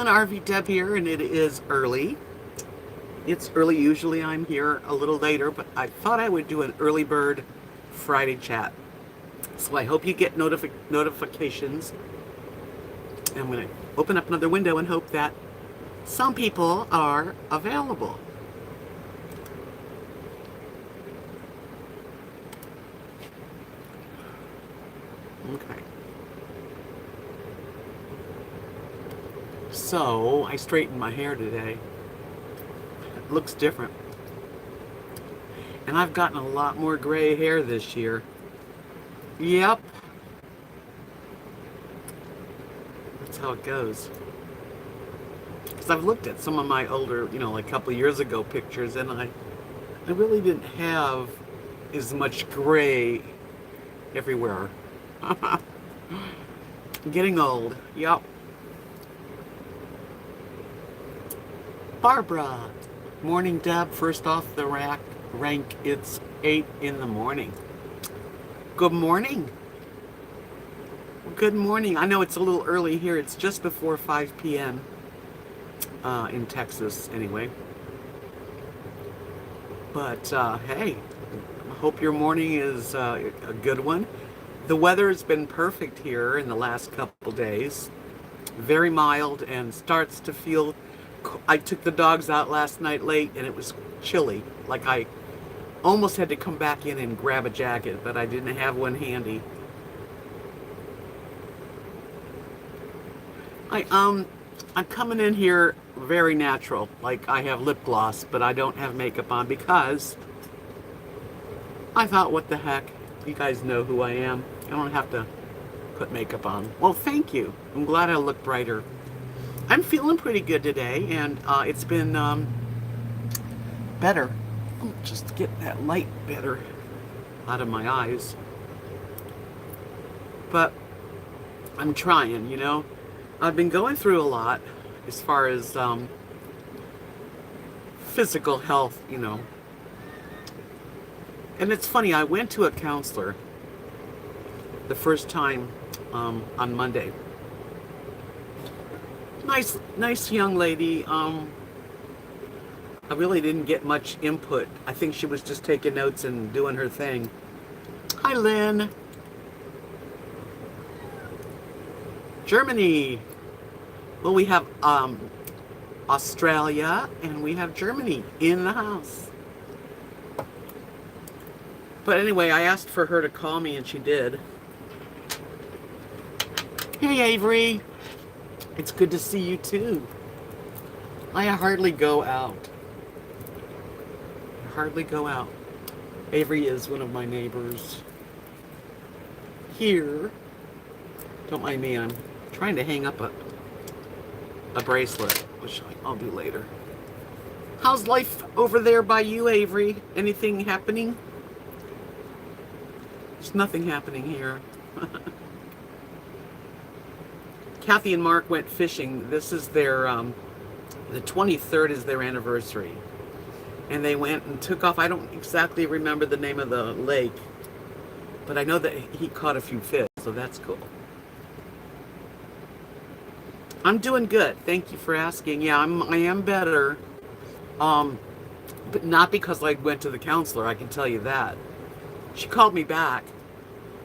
Rvdeb here, and it is early. It's early. Usually I'm here a little later, but I thought I would do an early bird Friday chat. So I hope you get notifications. I'm going to open up another window and hope that some people are available. Okay. So, I straightened my hair today. It looks different. And I've gotten a lot more gray hair this year. Yep. That's how it goes. Because I've looked at some of my older, like a couple of years ago pictures, and I really didn't have as much gray everywhere. Getting old. Yep. Barbara. Morning, Deb. First off the rank, it's 8 in the morning. Good morning. Good morning. I know it's a little early here. It's just before 5 p.m. In Texas, anyway. But, hey, I hope your morning is a good one. The weather has been perfect here in the last couple days. Very mild and starts to feel... I took the dogs out last night late and it was chilly. Like I almost had to come back in and grab a jacket, but I didn't have one handy. I'm coming in here very natural. Like I have lip gloss, but I don't have makeup on because I thought, what the heck? You guys know who I am. I don't have to put makeup on. Well, thank you. I'm glad I look brighter. I'm feeling pretty good today, and it's been better. I'll just get that light better out of my eyes. But I'm trying, I've been going through a lot as far as physical health, And it's funny, I went to a counselor the first time on Monday. Nice young lady. I really didn't get much input. I think she was just taking notes and doing her thing. Hi, Lynn. Germany. Well, we have Australia and we have Germany in the house. But anyway, I asked for her to call me and she did. Hey, Avery. It's good to see you too. I hardly go out. Avery is one of my neighbors here. Don't mind me, I'm trying to hang up a bracelet, which I'll do later. How's life over there by you, Avery? Anything happening? There's nothing happening here. Kathy and Mark went fishing. This is their, the 23rd is their anniversary. And they went and took off. I don't exactly remember the name of the lake, but I know that he caught a few fish, so that's cool. I'm doing good. Thank you for asking. Yeah, I am better. But not because I went to the counselor, I can tell you that. She called me back,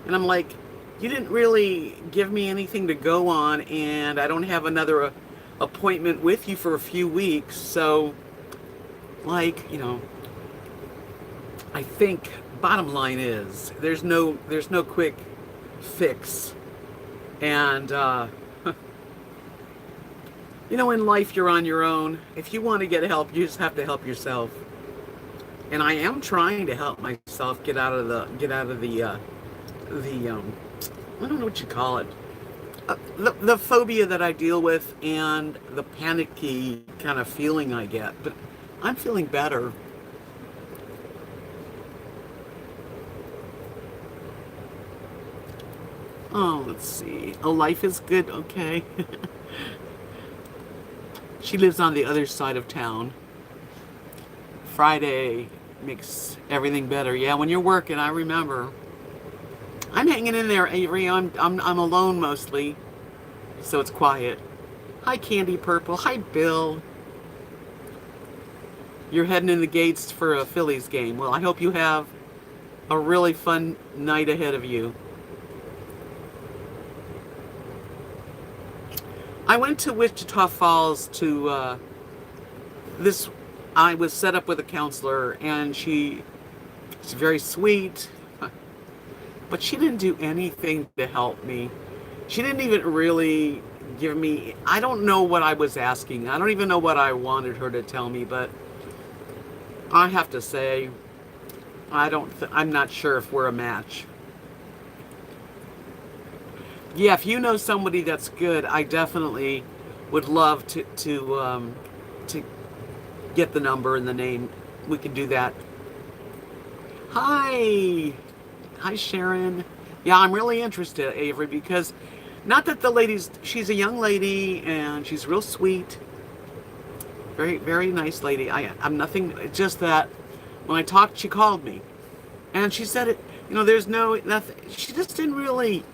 and I'm like, you didn't really give me anything to go on, and I don't have another appointment with you for a few weeks, so, like, I think bottom line is there's no quick fix, and in life you're on your own. If you want to get help, you just have to help yourself, and I am trying to help myself get out of the I don't know what you call it. The phobia that I deal with and the panicky kind of feeling I get. But I'm feeling better. Oh, let's see. Oh, life is good. Okay. She lives on the other side of town. Friday makes everything better. Yeah, when you're working, I remember. I'm hanging in there, Avery. I'm alone mostly, so it's quiet. Hi, Candy Purple. Hi, Bill. You're heading in the gates for a Phillies game. Well, I hope you have a really fun night ahead of you. I went to Wichita Falls to this. I was set up with a counselor, and she's very sweet, but she didn't do anything to help me. She didn't even really give me. I don't know what I was asking. I don't even know what I wanted her to tell me, but I have to say, I'm not sure if we're a match. Yeah, if you know somebody that's good, I definitely would love to get the number and the name. We can do that. Hi, hi Sharon. Yeah, I'm really interested, Avery, because not that the she's a young lady and she's real sweet, very very nice lady. I'm nothing. It's just that when I talked, she called me, and she said it. You know, there's nothing. She just didn't really.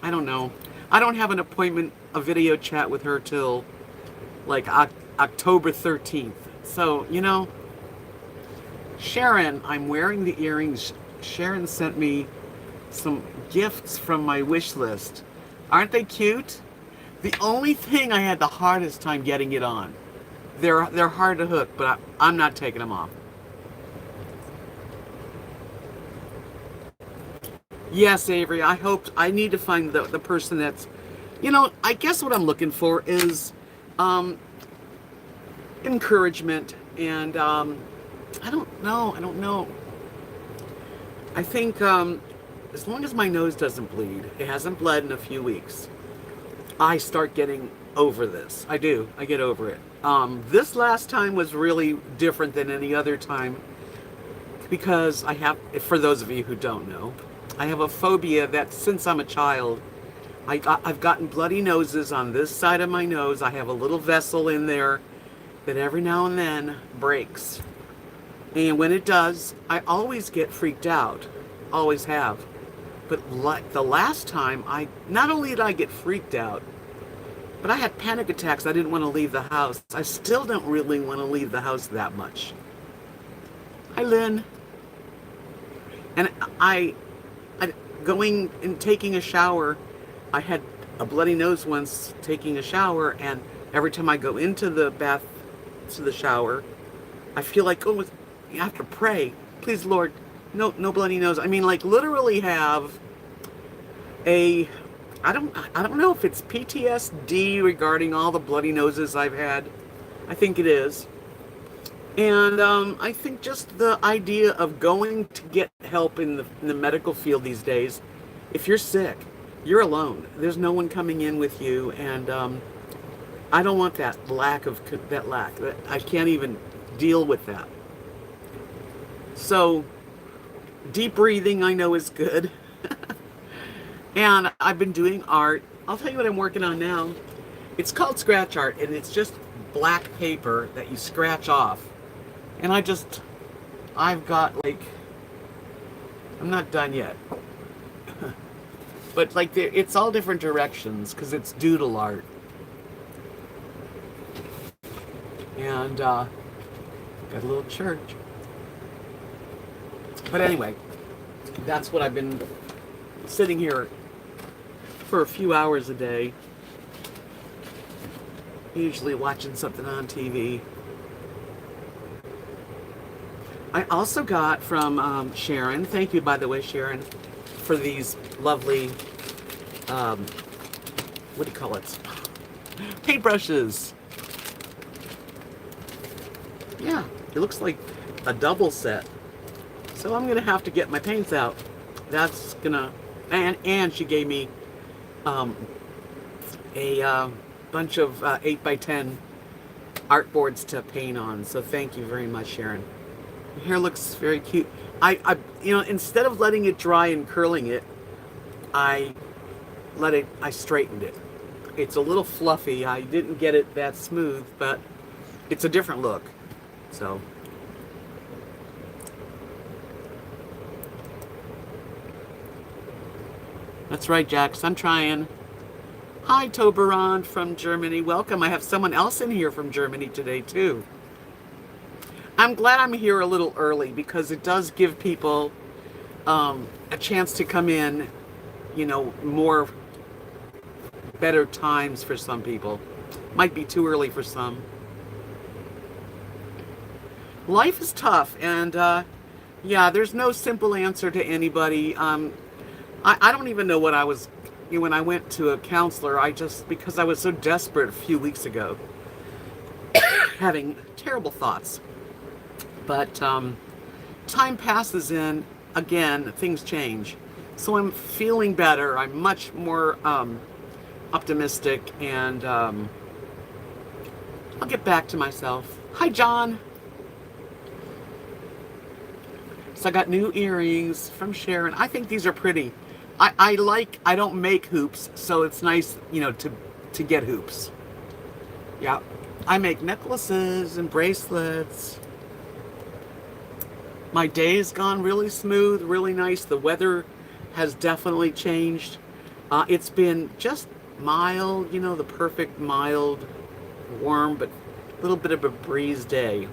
I don't know. I don't have an appointment, a video chat with her till like October 13th. So, you know, Sharon, I'm wearing the earrings. Sharon sent me some gifts from my wish list. Aren't they cute? The only thing I had the hardest time getting it on. They're hard to hook, but I'm not taking them off. Yes, Avery, I need to find the person that's, you know, I guess what I'm looking for is encouragement, and I don't know. I think as long as my nose doesn't bleed, it hasn't bled in a few weeks, I start getting over this. I do. I get over it. This last time was really different than any other time because I have, for those of you who don't know, I have a phobia that since I'm a child, I've gotten bloody noses on this side of my nose. I have a little vessel in there that every now and then breaks. And when it does, I always get freaked out. Always have. But like the last time, not only did I get freaked out, but I had panic attacks. I didn't want to leave the house. I still don't really want to leave the house that much. Hi, Lynn. And going and taking a shower, I had a bloody nose once taking a shower, and every time I go into the bath, to the shower, I feel like, oh, you have to pray. Please, Lord, no bloody nose. I mean, like literally have I don't know if it's PTSD regarding all the bloody noses I've had. I think it is. And I think just the idea of going to get help in the medical field these days, if you're sick, you're alone. There's no one coming in with you, and I don't want that lack. I can't even deal with that. So deep breathing, I know, is good. And I've been doing art. I'll tell you what I'm working on now. It's called scratch art, and it's just black paper that you scratch off. And I've got like, I'm not done yet. But like, it's all different directions because it's doodle art. And got a little church. But anyway, that's what I've been sitting here for a few hours a day. Usually watching something on TV. I also got from Sharon, thank you by the way, Sharon, for these lovely, what do you call it? Paintbrushes. Yeah, it looks like a double set. So I'm gonna have to get my paints out. That's gonna, and she gave me a bunch of 8x10 artboards to paint on. So thank you very much, Sharon. Your hair looks very cute. You know, instead of letting it dry and curling it, I straightened it. It's a little fluffy. I didn't get it that smooth, but it's a different look. So. That's right, Jax. I'm trying. Hi, Toberon from Germany. Welcome. I have someone else in here from Germany today, too. I'm glad I'm here a little early because it does give people a chance to come in, more better times for some people. Might be too early for some. Life is tough, and yeah, there's no simple answer to anybody. I don't even know what I was, when I went to a counselor, because I was so desperate a few weeks ago, having terrible thoughts. But time passes and again, things change. So I'm feeling better. I'm much more optimistic, and I'll get back to myself. Hi, John. So I got new earrings from Sharon. I think these are pretty. I don't make hoops, so it's nice, to get hoops. Yeah. I make necklaces and bracelets. My day's gone really smooth, really nice. The weather has definitely changed. It's been just mild, the perfect mild, warm, but a little bit of a breeze day.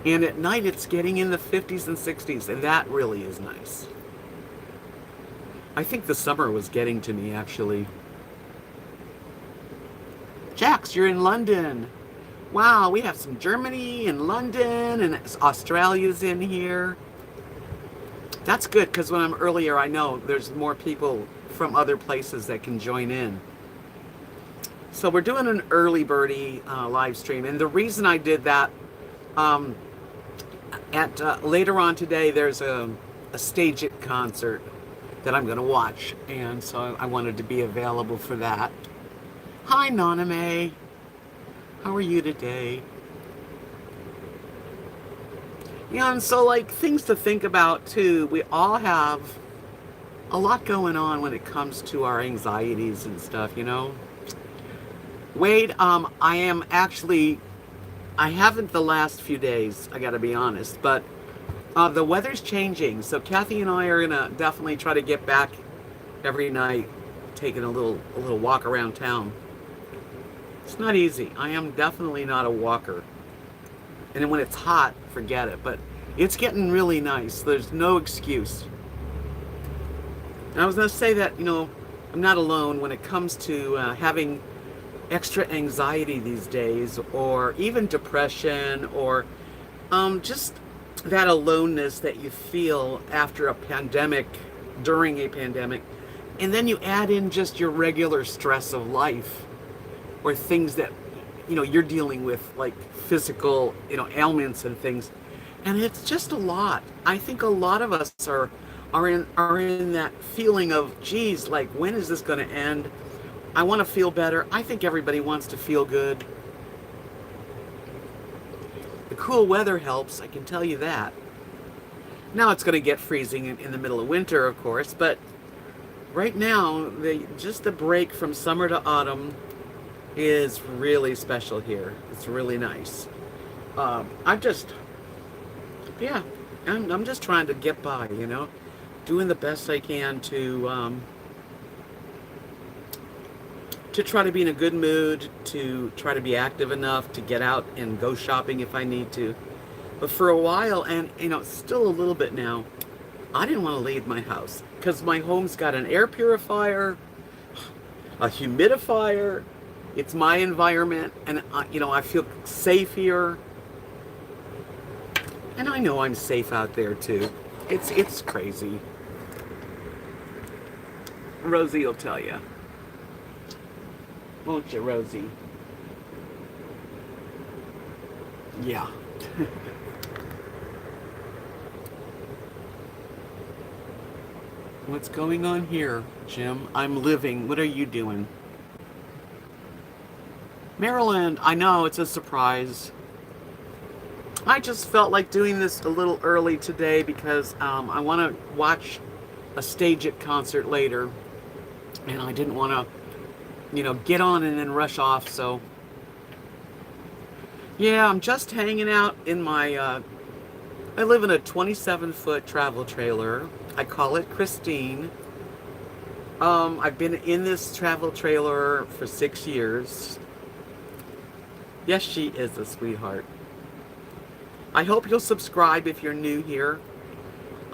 And at night it's getting in the 50s and 60s, and that really is nice. I think the summer was getting to me, actually. Jax, you're in London. Wow, we have some Germany and London, and Australia's in here. That's good, because when I'm earlier, I know there's more people from other places that can join in. So we're doing an early birdie live stream, and the reason I did that, later on today, there's a Stage It concert that I'm going to watch, and so I wanted to be available for that. Hi, Naname. How are you today? Yeah, and so, things to think about, too. We all have a lot going on when it comes to our anxieties and stuff, Wade, I haven't the last few days, I gotta be honest, but the weather's changing, so Kathy and I are gonna definitely try to get back every night, taking a little walk around town. It's not easy. I am definitely not a walker. And then when it's hot, forget it. But it's getting really nice. There's no excuse. And I was going to say that, I'm not alone when it comes to having extra anxiety these days, or even depression, or just that aloneness that you feel after a pandemic, during a pandemic. And then you add in just your regular stress of life, or things that you're dealing with, like physical ailments and things, and it's just a lot. I think a lot of us are in that feeling of, geez, when is this going to end? I want to feel better. I think everybody wants to feel good. The cool weather helps, I can tell you that. Now it's going to get freezing in the middle of winter, of course, but right now just the break from summer to autumn is really special here. It's really nice. I'm just trying to get by, doing the best I can to try to be in a good mood, to try to be active enough to get out and go shopping if I need to. But for a while, and still a little bit now, I didn't want to leave my house because my home's got an air purifier, a humidifier. It's my environment, and I feel safe here. And I know I'm safe out there too. It's crazy. Rosie will tell you. Won't you, Rosie? Yeah. What's going on here, Jim? I'm living. What are you doing? Maryland, I know, it's a surprise. I just felt like doing this a little early today because I want to watch a Stage It concert later, and I didn't want to, get on and then rush off, so. Yeah, I'm just hanging out in my, I live in a 27-foot travel trailer. I call it Christine. I've been in this travel trailer for 6 years. Yes, she is a sweetheart. I hope you'll subscribe if you're new here.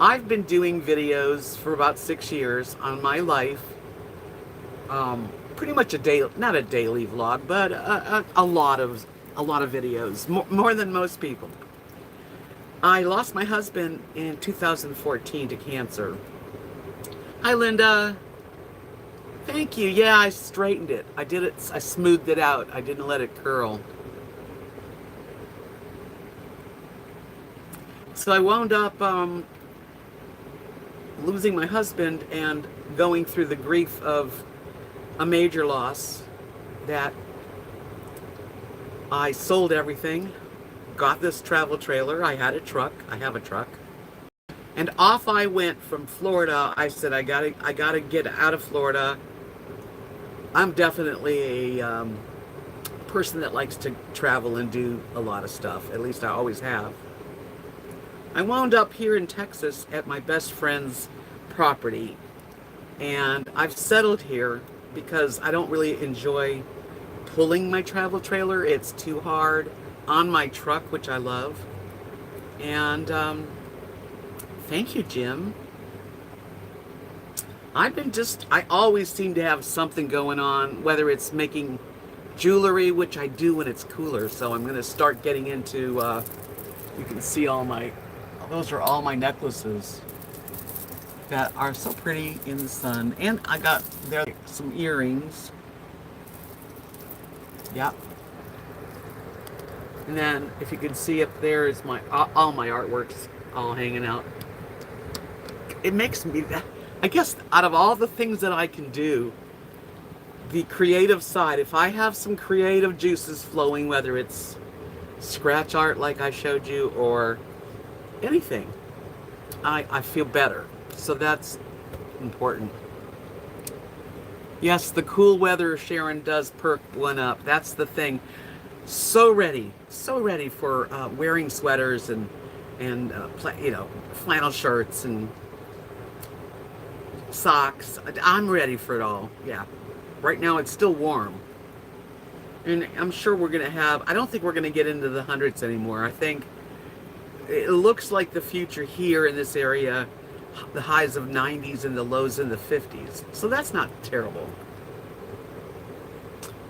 I've been doing videos for about 6 years on my life. Pretty much not a daily vlog, but a lot of videos, more than most people. I lost my husband in 2014 to cancer. Hi, Linda. Thank you. Yeah, I straightened it. I did it. I smoothed it out. I didn't let it curl. So I wound up losing my husband and going through the grief of a major loss, that I sold everything, got this travel trailer. I had a truck. I have a truck. And off I went from Florida. I said, I gotta get out of Florida. I'm definitely a person that likes to travel and do a lot of stuff. At least I always have. I wound up here in Texas at my best friend's property, and I've settled here because I don't really enjoy pulling my travel trailer. It's too hard on my truck, which I love. And thank you, Jim. I always seem to have something going on, whether it's making jewelry, which I do when it's cooler. So I'm going to start getting into, you can see those are all my necklaces that are so pretty in the sun. And I got there some earrings. Yep. And then if you can see up there is all my artworks all hanging out. It makes me, I guess, out of all the things that I can do, the creative side, if I have some creative juices flowing, whether it's scratch art like I showed you or anything, I feel better. So that's important. Yes, the cool weather, Sharon, does perk one up. That's the thing. So ready for wearing sweaters and flannel shirts and socks. I'm ready for it all. Yeah. Right now it's still warm. And I'm sure we're going to have, I don't think we're going to get into the hundreds anymore. I think it looks like the future here in this area, the highs of 90s and the lows in the 50s. So that's not terrible.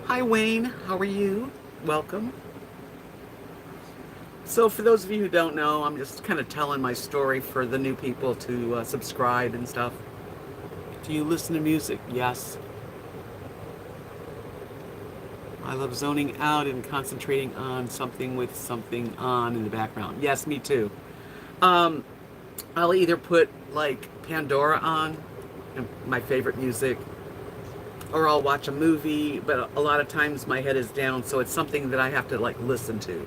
Hi, Wayne. How are you? Welcome. So for those of you who don't know, I'm just kind of telling my story for the new people to subscribe and stuff. Do you listen to music? Yes. I love zoning out and concentrating on something with something on in the background. Yes, me too. I'll either put like Pandora on, my favorite music, or I'll watch a movie, but a lot of times my head is down, so it's something that I have to like listen to.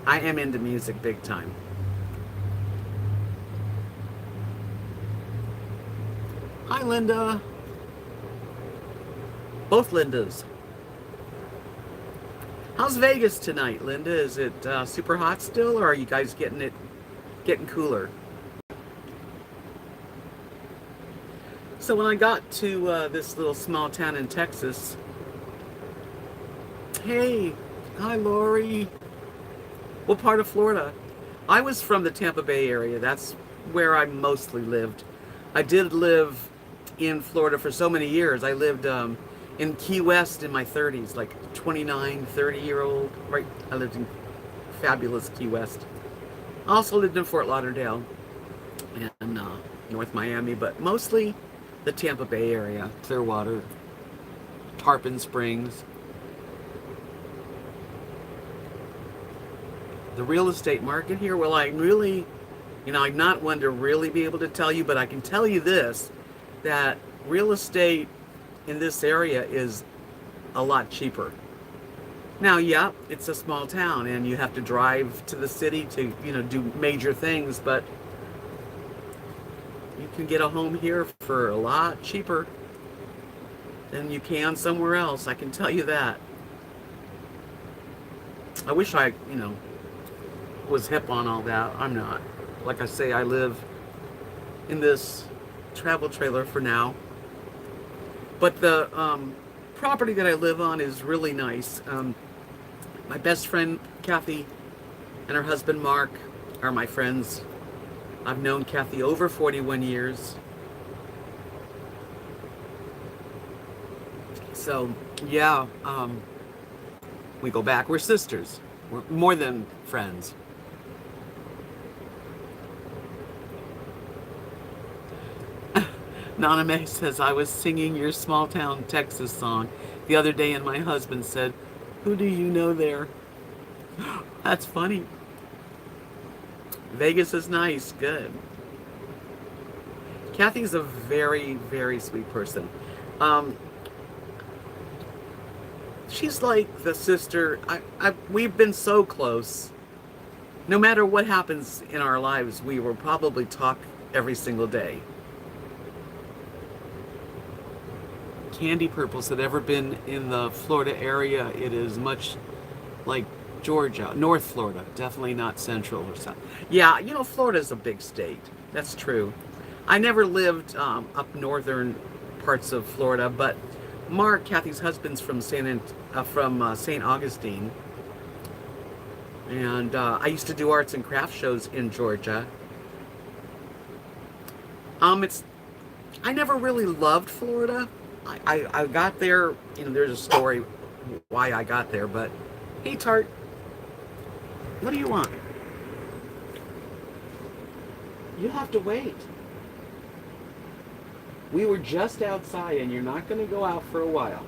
I am into music big time. Hi, Linda. Both Lindas. How's Vegas tonight, Linda? Is it super hot still, or are you guys getting cooler? So when I got to this little small town in Texas, hey, hi, Lori. What part of Florida? I was from the Tampa Bay area. That's where I mostly lived. I did live in Florida for so many years. I lived in Key West in my 30s, like 29, 30-year-old. Right, I lived in fabulous Key West. I also lived in Fort Lauderdale and North Miami, but mostly the Tampa Bay area, Clearwater, Tarpon Springs. The real estate market here, well, I'm really, I'm not one to really be able to tell you, but I can tell you this, that real estate in this area is a lot cheaper. Now, yeah, it's a small town and you have to drive to the city to, do major things, but you can get a home here for a lot cheaper than you can somewhere else. I can tell you that. I wish I, was hip on all that. I'm not. Like I say, I live in this travel trailer for now. But the property that I live on is really nice. My best friend Kathy and her husband Mark are my friends. I've known Kathy over 41 years. So, yeah, we go back. We're sisters. We're more than friends. Nana May says, I was singing your small town Texas song the other day and my husband said, who do you know there? That's funny. Vegas is nice. Good. Kathy's a very, very sweet person. She's like the sister. We've been so close. No matter what happens in our lives, we will probably talk every single day. Candy Purple said, ever been in the Florida area? It is much like Georgia, North Florida, definitely not Central or something. Yeah, you know, Florida's a big state. That's true. I never lived up northern parts of Florida, but Mark, Kathy's husband's from St. Augustine, and I used to do arts and crafts shows in Georgia. I never really loved Florida. I got there, you know, there's a story why I got there, but hey, Tart, what do you want? You have to wait. We were just outside and you're not going to go out for a while.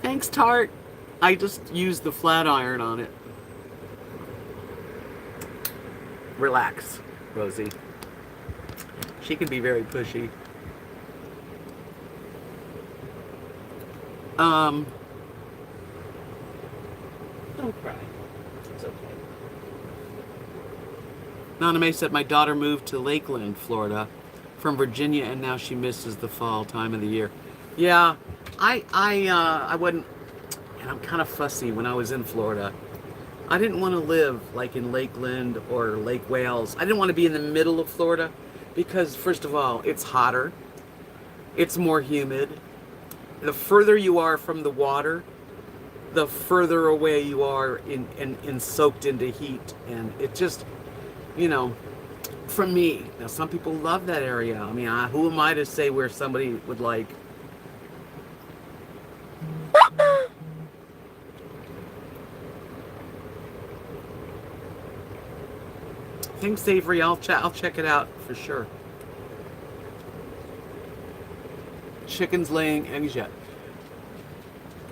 Thanks, Tart. I just used the flat iron on it. Relax, Rosie. She can be very pushy. Don't cry. It's okay. Nana May said, my daughter moved to Lakeland, Florida from Virginia, and now she misses the fall time of the year. Yeah, I wouldn't, and I'm kind of fussy when I was in Florida. I didn't want to live like in Lakeland or Lake Wales. I didn't want to be in the middle of Florida because, first of all, it's hotter. It's more humid. The further you are from the water, the further away you are in soaked into heat. And it just, you know, for me, now some people love that area. I mean, who am I to say where somebody would like? Thanks, Avery. I'll check it out for sure. Chickens laying eggs yet?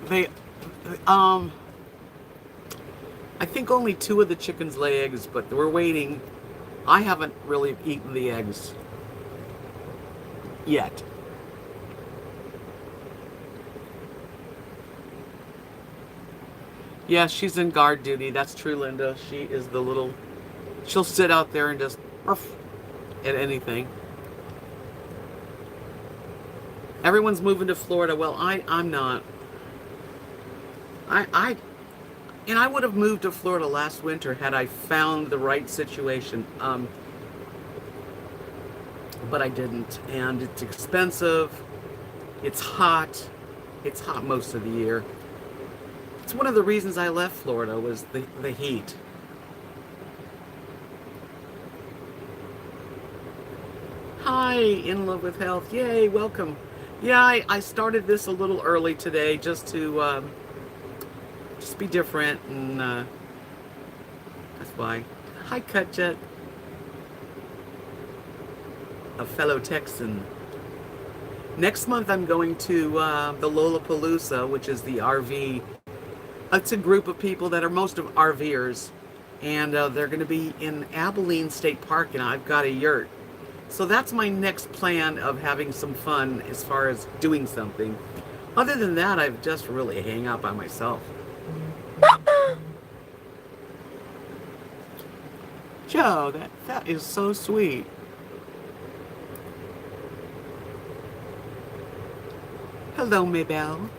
They, I think only 2 of the chickens lay eggs, but we're waiting. I haven't really eaten the eggs yet. Yeah, she's in guard duty. That's true, Linda. She is the little... She'll sit out there and just... at anything. Everyone's moving to Florida. Well, I'm not. And I would have moved to Florida last winter had I found the right situation. But I didn't. And it's expensive. It's hot. It's hot most of the year. It's one of the reasons I left Florida was the heat. Hi, In Love with Health. Yay, welcome. Yeah, I started this a little early today just to just be different, and that's why. Hi, Cutjet. A fellow Texan. Next month I'm going to the Lollapalooza, which is the RV. It's a group of people that are most of RVers, and they're going to be in Abilene State Park, and I've got a yurt. So that's my next plan of having some fun as far as doing something. Other than that, I've just really hang out by myself. Joe, that is so sweet. Hello, Maybelle.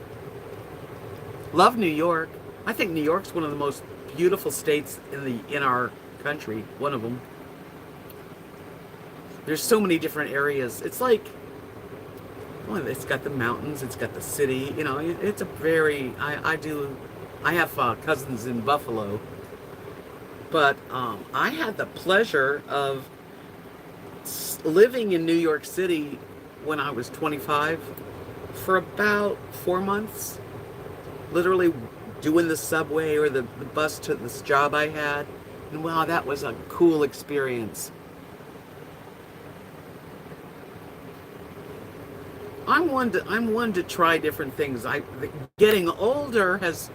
Love New York. I think New York's one of the most beautiful states in our country. One of them. There's so many different areas. It's like, well, it's got the mountains, it's got the city. You know, it's a very. I have cousins in Buffalo, but I had the pleasure of living in New York City when I was 25 for about 4 months, literally doing the subway or the bus to this job I had. And wow, that was a cool experience. I'm one to try different things. Getting older has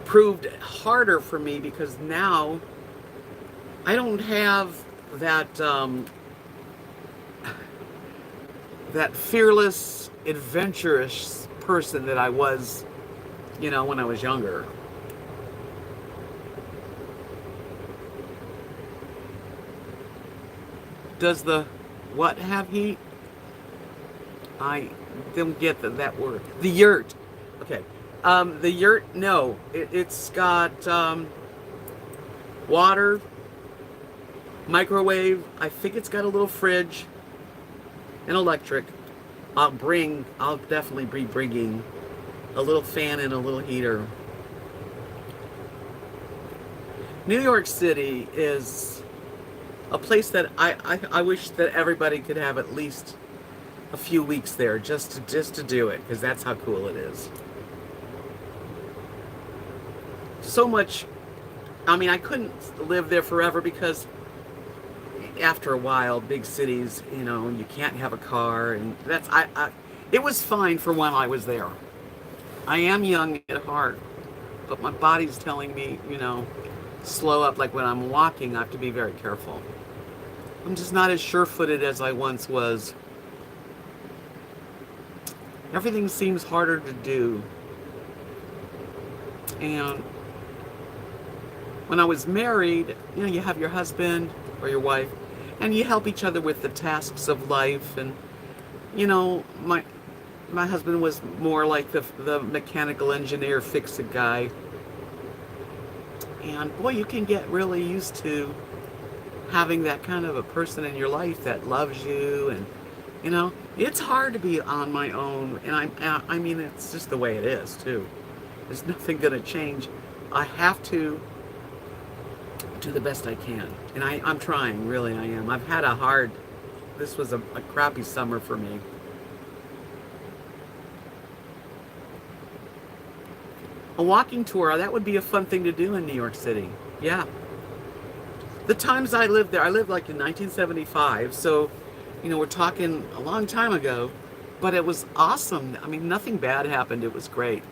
proved harder for me because now I don't have that fearless, adventurous person that I was, when I was younger. Does the what have heat? I don't get that word. The yurt. Okay. The yurt, no. It's got water, microwave. I think it's got a little fridge and electric. I'll definitely be bringing a little fan and a little heater. New York City is a place that I wish that everybody could have at least a few weeks there just to do it, because that's how cool it is. So much. I mean, I couldn't live there forever because after a while, big cities, you can't have a car, and that's it was fine for when I was there. I am young at heart, but my body's telling me, slow up. Like when I'm walking, I have to be very careful. I'm just not as sure-footed as I once was. Everything seems harder to do. And when I was married, you have your husband or your wife, and you help each other with the tasks of life. And my husband was more like the mechanical engineer, fix-it guy. And boy, you can get really used to having that kind of a person in your life that loves you. And it's hard to be on my own, and I mean, it's just the way it is too. There's nothing going to change. I have to do the best I can, and I'm trying, really I am. I've had this was a crappy summer for me. A walking tour, that would be a fun thing to do in New York City. Yeah. The times I lived there, I lived like in 1975, so we're talking a long time ago, but it was awesome. I mean, nothing bad happened. It was great.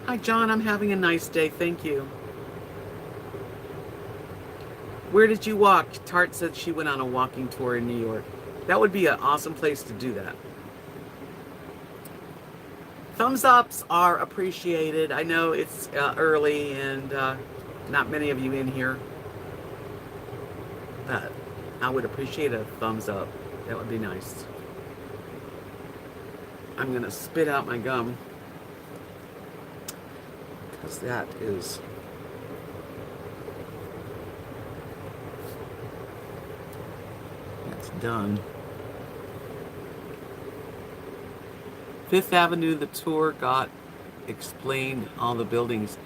Hi, John. I'm having a nice day. Thank you. Where did you walk? Tart said she went on a walking tour in New York. That would be an awesome place to do that. Thumbs ups are appreciated. I know it's early and not many of you in here, but I would appreciate a thumbs up. That would be nice. I'm going to spit out my gum, because that's done. Fifth Avenue, the tour got explained all the buildings.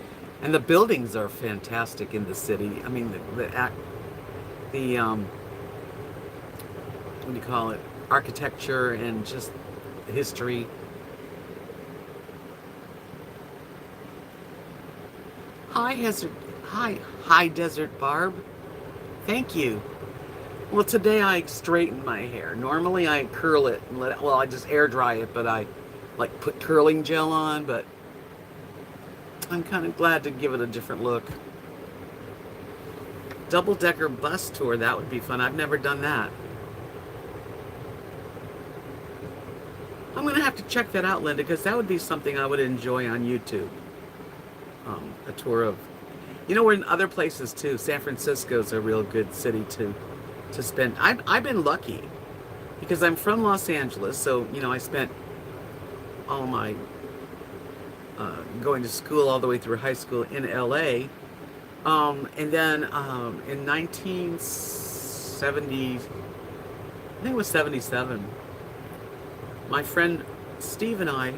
And the buildings are fantastic in the city. I mean, the what do you call it? Architecture and just history. Hi, Desert Barb. Thank you. Well, today I straightened my hair. Normally I curl it and I just air dry it, but I put curling gel on, but I'm kind of glad to give it a different look. Double-decker bus tour, that would be fun. I've never done that. I'm going to have to check that out, Linda, because that would be something I would enjoy on YouTube. A tour of, we're in other places too. San Francisco's a real good city to spend. I've been lucky because I'm from Los Angeles, so I spent all my going to school all the way through high school in LA, and then in 70, I think it was 77. My friend Steve and I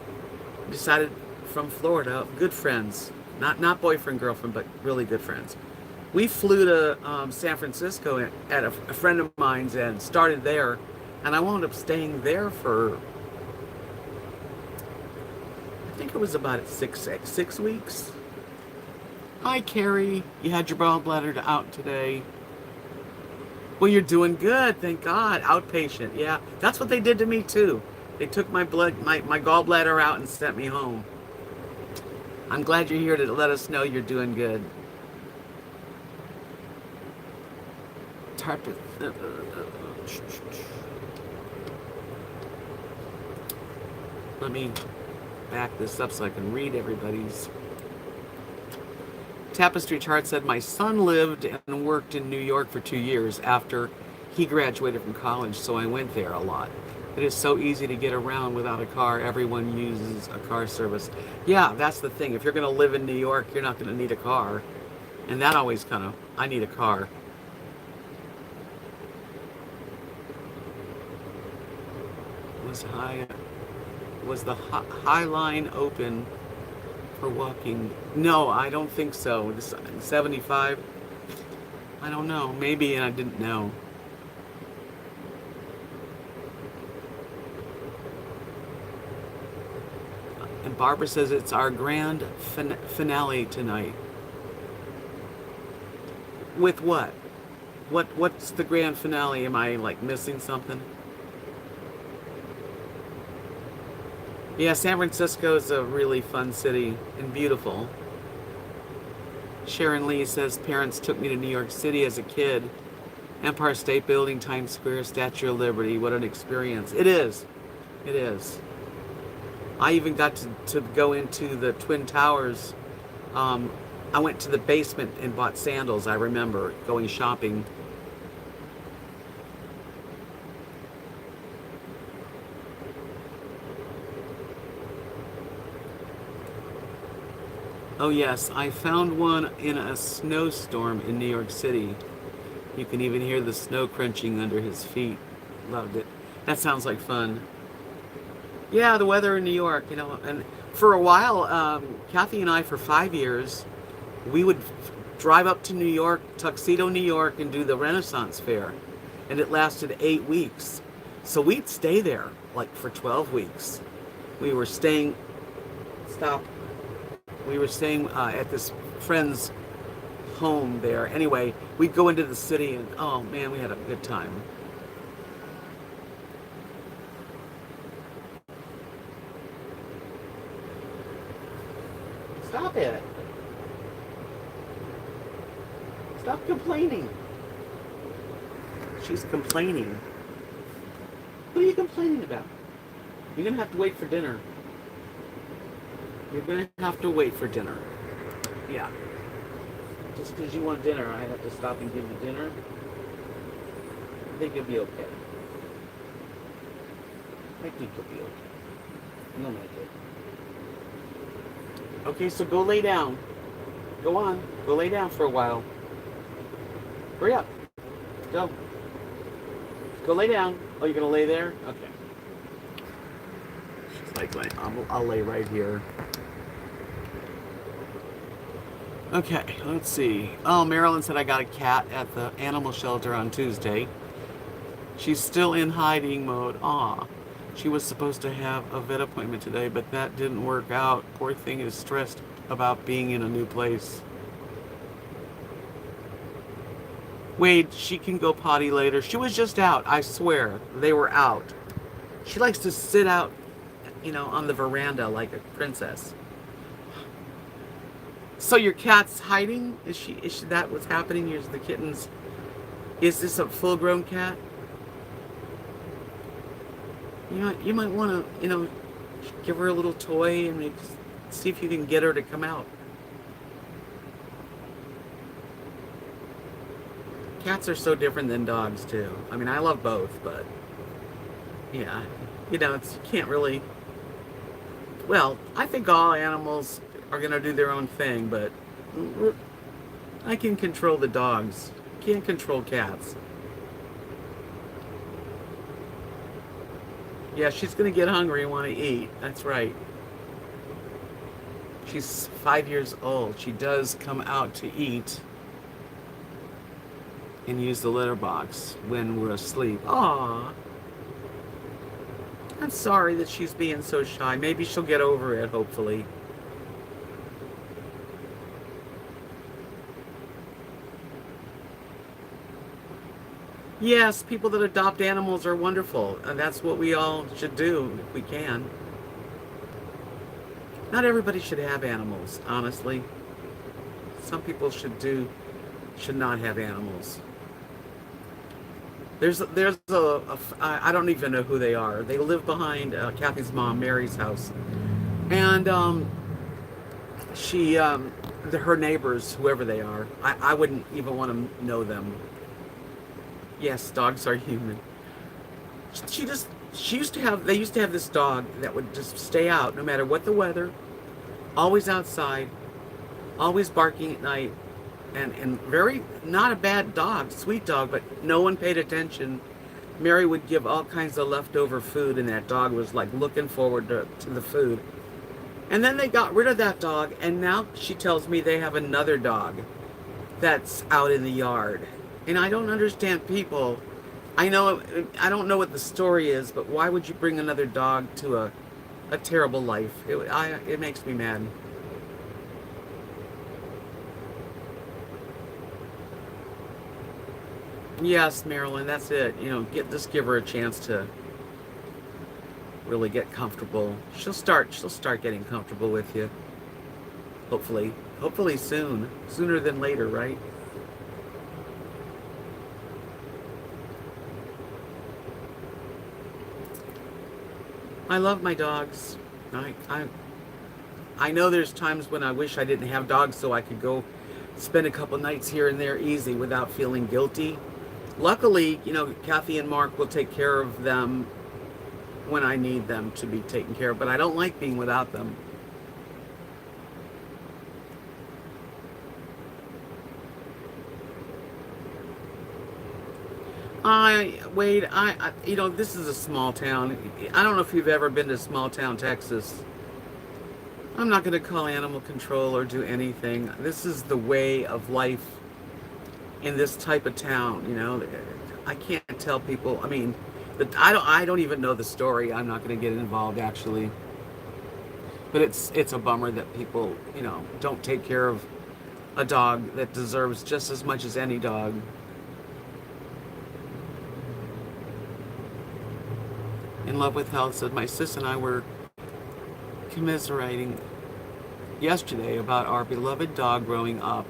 decided from Florida, good friends, not boyfriend, girlfriend, but really good friends. We flew to San Francisco at a friend of mine's and started there. And I wound up staying there for, I think it was about six weeks. Hi, Carrie. You had your gallbladder out today. Well, you're doing good, thank God. Outpatient, yeah. That's what they did to me too. They took my gallbladder out and sent me home. I'm glad you're here to let us know you're doing good. Let me back this up so I can read everybody's. Tapestry Chart said, my son lived and worked in New York for 2 years after he graduated from college, so I went there a lot. It is so easy to get around without a car. Everyone uses a car service. Yeah, that's the thing. If you're going to live in New York, you're not going to need a car. And that always kind of, I need a car. Was the high line open for walking? No, I don't think so. This 75. I don't know. Maybe, and I didn't know. And Barbara says it's our grand finale tonight. With what? What's the grand finale? Am I like missing something? Yeah, San Francisco is a really fun city and beautiful. Sharon Lee says, parents took me to New York City as a kid. Empire State Building, Times Square, Statue of Liberty. What an experience. It is. It is. I even got to go into the Twin Towers. I went to the basement and bought sandals. I remember going shopping. Oh yes, I found one in a snowstorm in New York City. You can even hear the snow crunching under his feet. Loved it. That sounds like fun. Yeah, the weather in New York, you know, and for a while, Kathy and I, for 5 years, we would drive up to New York, Tuxedo, New York, and do the Renaissance Fair. And it lasted 8 weeks. So we'd stay there, like, for 12 weeks. We were staying, we were staying at this friend's home there. Anyway, we'd go into the city and, oh man, we had a good time. Stop it. Stop complaining. She's complaining. What are you complaining about? You're going to have to wait for dinner. You're going to have to wait for dinner. Yeah. Just because you want dinner, I have to stop and give you dinner. I think you'll be okay. I think you'll be okay. You'll make it. Okay, so go lay down. Go on. Go lay down for a while. Hurry up. Go. Go lay down. Oh, you're going to lay there? Okay. She's like, I'll lay right here. Okay, let's see. Oh, Marilyn said I got a cat at the animal shelter on Tuesday. She's still in hiding mode. Aw. She was supposed to have a vet appointment today, but that didn't work out. Poor thing is stressed about being in a new place. Wade, she can go potty later. She was just out. I swear. They were out. She likes to sit out, you know, on the veranda like a princess. So your cat's hiding? Is she that what's happening? Here's the kittens. Is this a full-grown cat? You might want to, you know, give her a little toy and see if you can get her to come out. Cats are so different than dogs too. I mean, I love both, but yeah, you know, you can't really. Well, I think all animals are gonna do their own thing, but I can control the dogs. Can't control cats. Yeah, she's going to get hungry and want to eat. That's right. She's 5 years old. She does come out to eat and use the litter box when we're asleep. Aw. I'm sorry that she's being so shy. Maybe she'll get over it, hopefully. Yes, people that adopt animals are wonderful, and that's what we all should do if we can. Not everybody should have animals, honestly. Some people should not have animals. I don't even know who they are. They live behind Kathy's mom, Mary's house, and her neighbors, whoever they are, I wouldn't even want to know them. Yes, dogs are human. They used to have this dog that would just stay out no matter what the weather, always outside, always barking at night, and very, not a bad dog, sweet dog, but no one paid attention. Mary would give all kinds of leftover food, and that dog was like looking forward to the food. And then they got rid of that dog, and now she tells me they have another dog that's out in the yard. And I don't understand people. I don't know what the story is, but why would you bring another dog to a terrible life? It makes me mad. Yes, Marilyn, that's it. Just give her a chance to really get comfortable. She'll start getting comfortable with you. Hopefully soon, sooner than later, right? I love my dogs. I know there's times when I wish I didn't have dogs so I could go spend a couple nights here and there easy without feeling guilty. Luckily, Kathy and Mark will take care of them when I need them to be taken care of, but I don't like being without them. Wade, this is a small town. I don't know if you've ever been to small town Texas. I'm not going to call animal control or do anything. This is the way of life in this type of town. I can't tell people. I mean, I don't even know the story. I'm not going to get involved actually. But it's a bummer that people don't take care of a dog that deserves just as much as any dog. In Love with Health said, my sis and I were commiserating yesterday about our beloved dog growing up.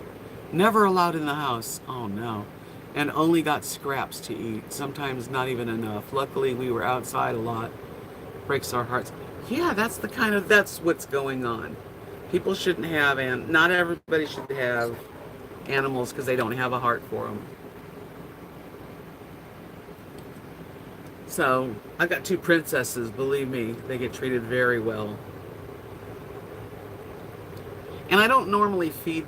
Never allowed in the house. Oh no. And only got scraps to eat. Sometimes not even enough. Luckily we were outside a lot. Breaks our hearts. Yeah, that's what's going on. People shouldn't have, and not everybody should have animals because they don't have a heart for them. So, I've got two princesses, believe me, they get treated very well. And I don't normally feed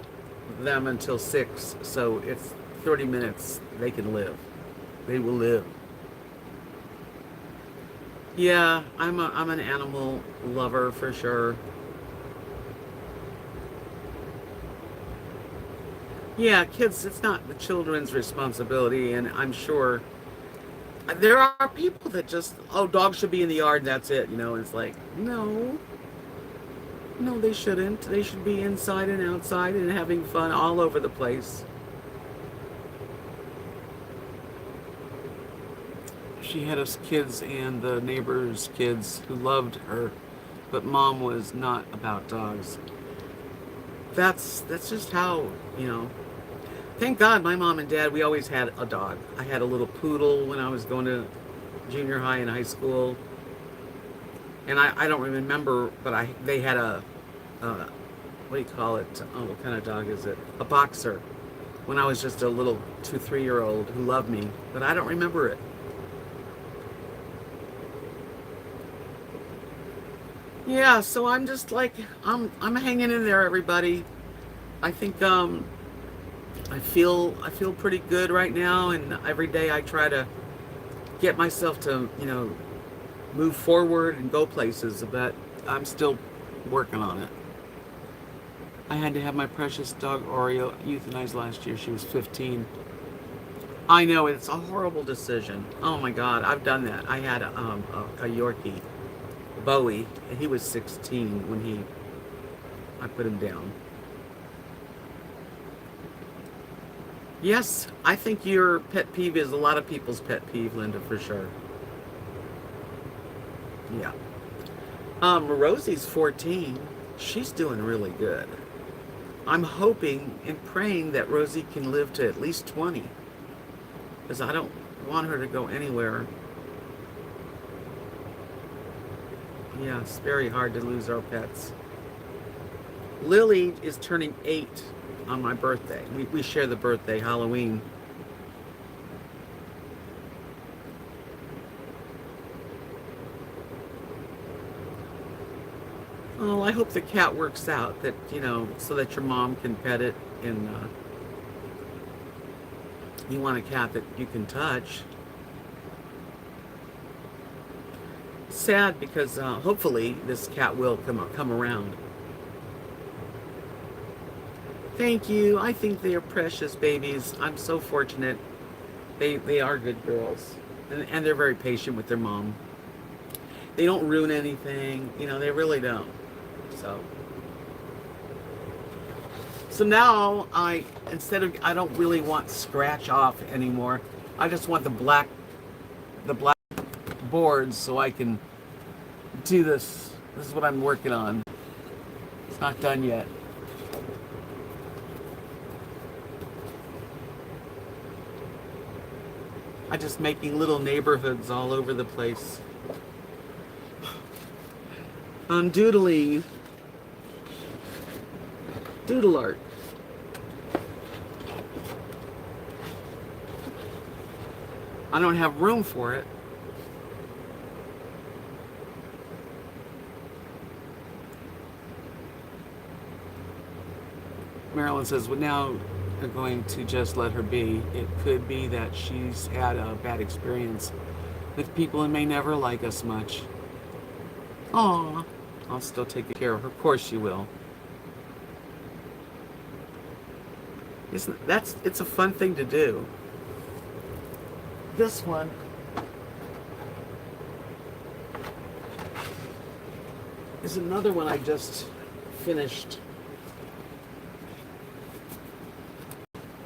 them until 6, so it's 30 minutes, they can live. They will live. Yeah, I'm an animal lover for sure. Yeah, kids, it's not the children's responsibility, and I'm sure there are people that just, dogs should be in the yard, and that's it, and it's like, no, they shouldn't. They should be inside and outside and having fun all over the place. She had us kids and the neighbors' kids who loved her, but mom was not about dogs. That's just how, Thank God my mom and dad, we always had a dog. I had a little poodle when I was going to junior high and high school. And I don't remember, but they had what do you call it? What kind of dog is it? A boxer. When I was just a little 2-3-year-old who loved me, but I don't remember it. Yeah, so I'm just like, I'm hanging in there, everybody. I think, I feel pretty good right now, and every day I try to get myself to, move forward and go places, but I'm still working on it. I had to have my precious dog Oreo euthanized last year. She was 15. I know, it's a horrible decision. Oh my God, I've done that. I had a Yorkie, Bowie, and he was 16 when I put him down. Yes, I think your pet peeve is a lot of people's pet peeve, Linda, for sure. Yeah. Rosie's 14. She's doing really good. I'm hoping and praying that Rosie can live to at least 20. Because I don't want her to go anywhere. Yeah, it's very hard to lose our pets. Lily is turning 8 on my birthday. We share the birthday, Halloween. Oh, I hope the cat works out, that, so that your mom can pet it, and you want a cat that you can touch. Sad because hopefully this cat will come around. Thank you. I think they are precious babies. I'm so fortunate. They are good girls, and they're very patient with their mom. They don't ruin anything. They really don't. So now I don't really want scratch off anymore. I just want the black boards so I can do this. This is what I'm working on. It's not done yet. I'm just making little neighborhoods all over the place. I'm doodling. Doodle art. I don't have room for it. Marilyn says, well, now they're going to just let her be. It could be that she's had a bad experience with people and may never like us much. Aw, I'll still take care of her. Of course she will. It's a fun thing to do. This one is another one I just finished.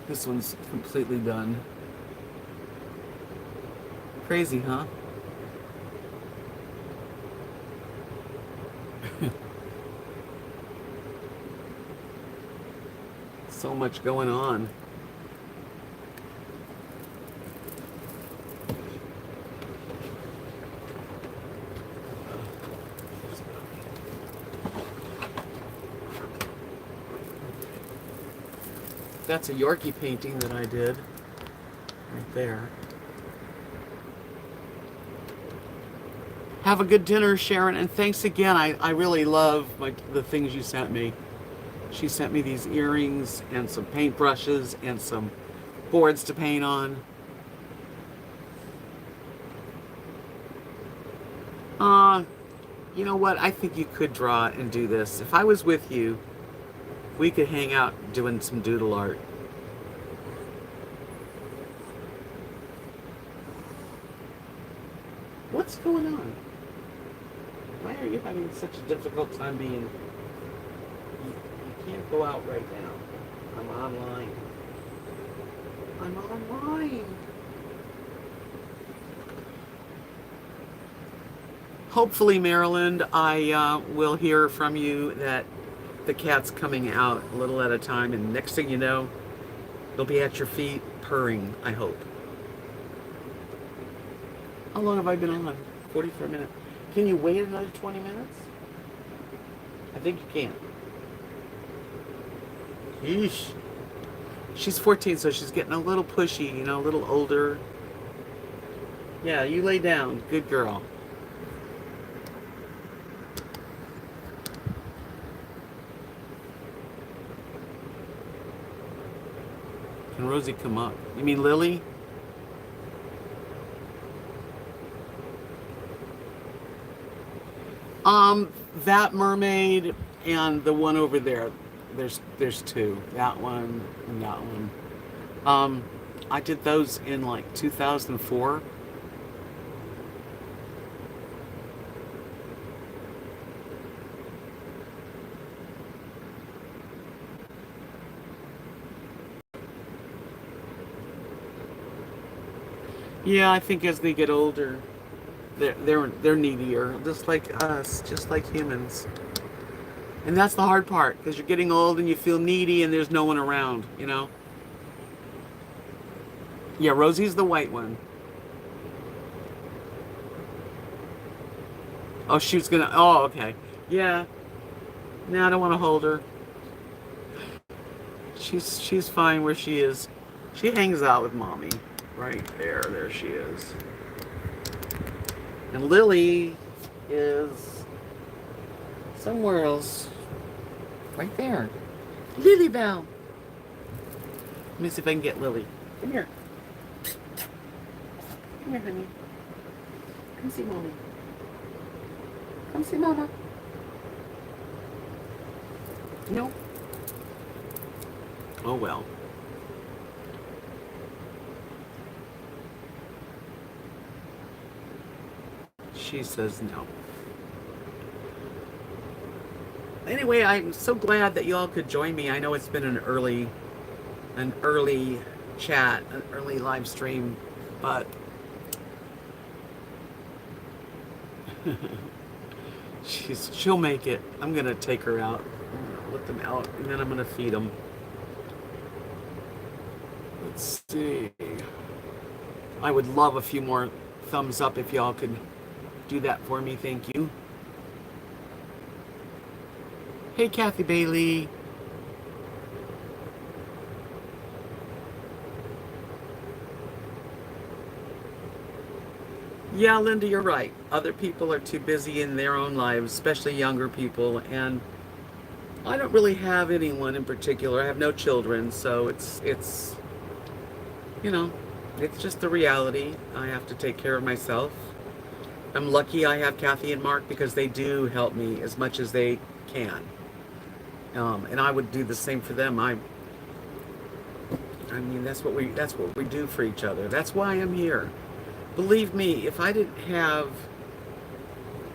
This one's completely done. Crazy, huh? So much going on. That's a Yorkie painting that I did right there. Have a good dinner, Sharon, and thanks again. I really love the things you sent me. She sent me these earrings and some paintbrushes and some boards to paint on. You know what? I think you could draw and do this. If I was with you, we could hang out doing some doodle art. What's going on? Why are you having such a difficult time being... You can't go out right now. I'm online. I'm online. Hopefully, Maryland, I will hear from you that the cat's coming out a little at a time, and next thing you know, it'll be at your feet purring, I hope. How long have I been on? 44 minutes. Can you wait another 20 minutes? I think you can. Yeesh. She's 14, so she's getting a little pushy, a little older. Yeah, you lay down. Good girl. Can Rosie come up? You mean Lily? That mermaid and the one over there. There's two. That one and that one. Um, I did those in like 2004. Yeah, I think as they get older, they're needier, just like us, just like humans. And that's the hard part, because you're getting old and you feel needy and there's no one around, you know? Yeah, Rosie's the white one. Oh, she was gonna. Oh, okay. Yeah. No, I don't want to hold her. She's fine where she is. She hangs out with mommy. Right there. There she is. And Lily is somewhere else. Right there. Lily Bell. Let me see if I can get Lily. Come here. Come here, honey. Come see mommy. Come see mama. No. Oh well. She says no. Anyway, I'm so glad that y'all could join me. I know it's been an early chat, an early live stream, but she'll make it. I'm gonna take her out. I'm gonna let them out, and then I'm gonna feed them. Let's see. I would love a few more thumbs up if y'all could do that for me. Thank you. Hey, Kathy Bailey. Yeah, Linda, you're right. Other people are too busy in their own lives, especially younger people, and I don't really have anyone in particular. I have no children, so it's you know, it's just the reality. I have to take care of myself. I'm lucky I have Kathy and Mark because they do help me as much as they can. And I would do the same for them. I mean, that's what we do for each other. That's why I'm here. Believe me, if I didn't have